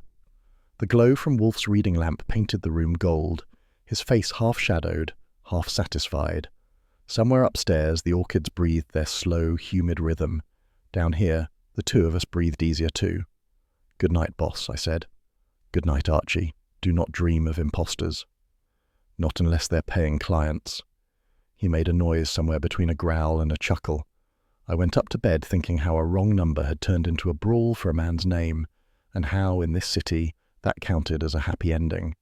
The glow from Wolfe's reading lamp painted the room gold, his face half-shadowed, half-satisfied. Somewhere upstairs the orchids breathed their slow, humid rhythm. Down here, the two of us breathed easier too. "Good night, boss," I said. "Good night, Archie. Do not dream of imposters." "Not unless they're paying clients." He made a noise somewhere between a growl and a chuckle. I went up to bed thinking how a wrong number had turned into a brawl for a man's name, and how, in this city, that counted as a happy ending.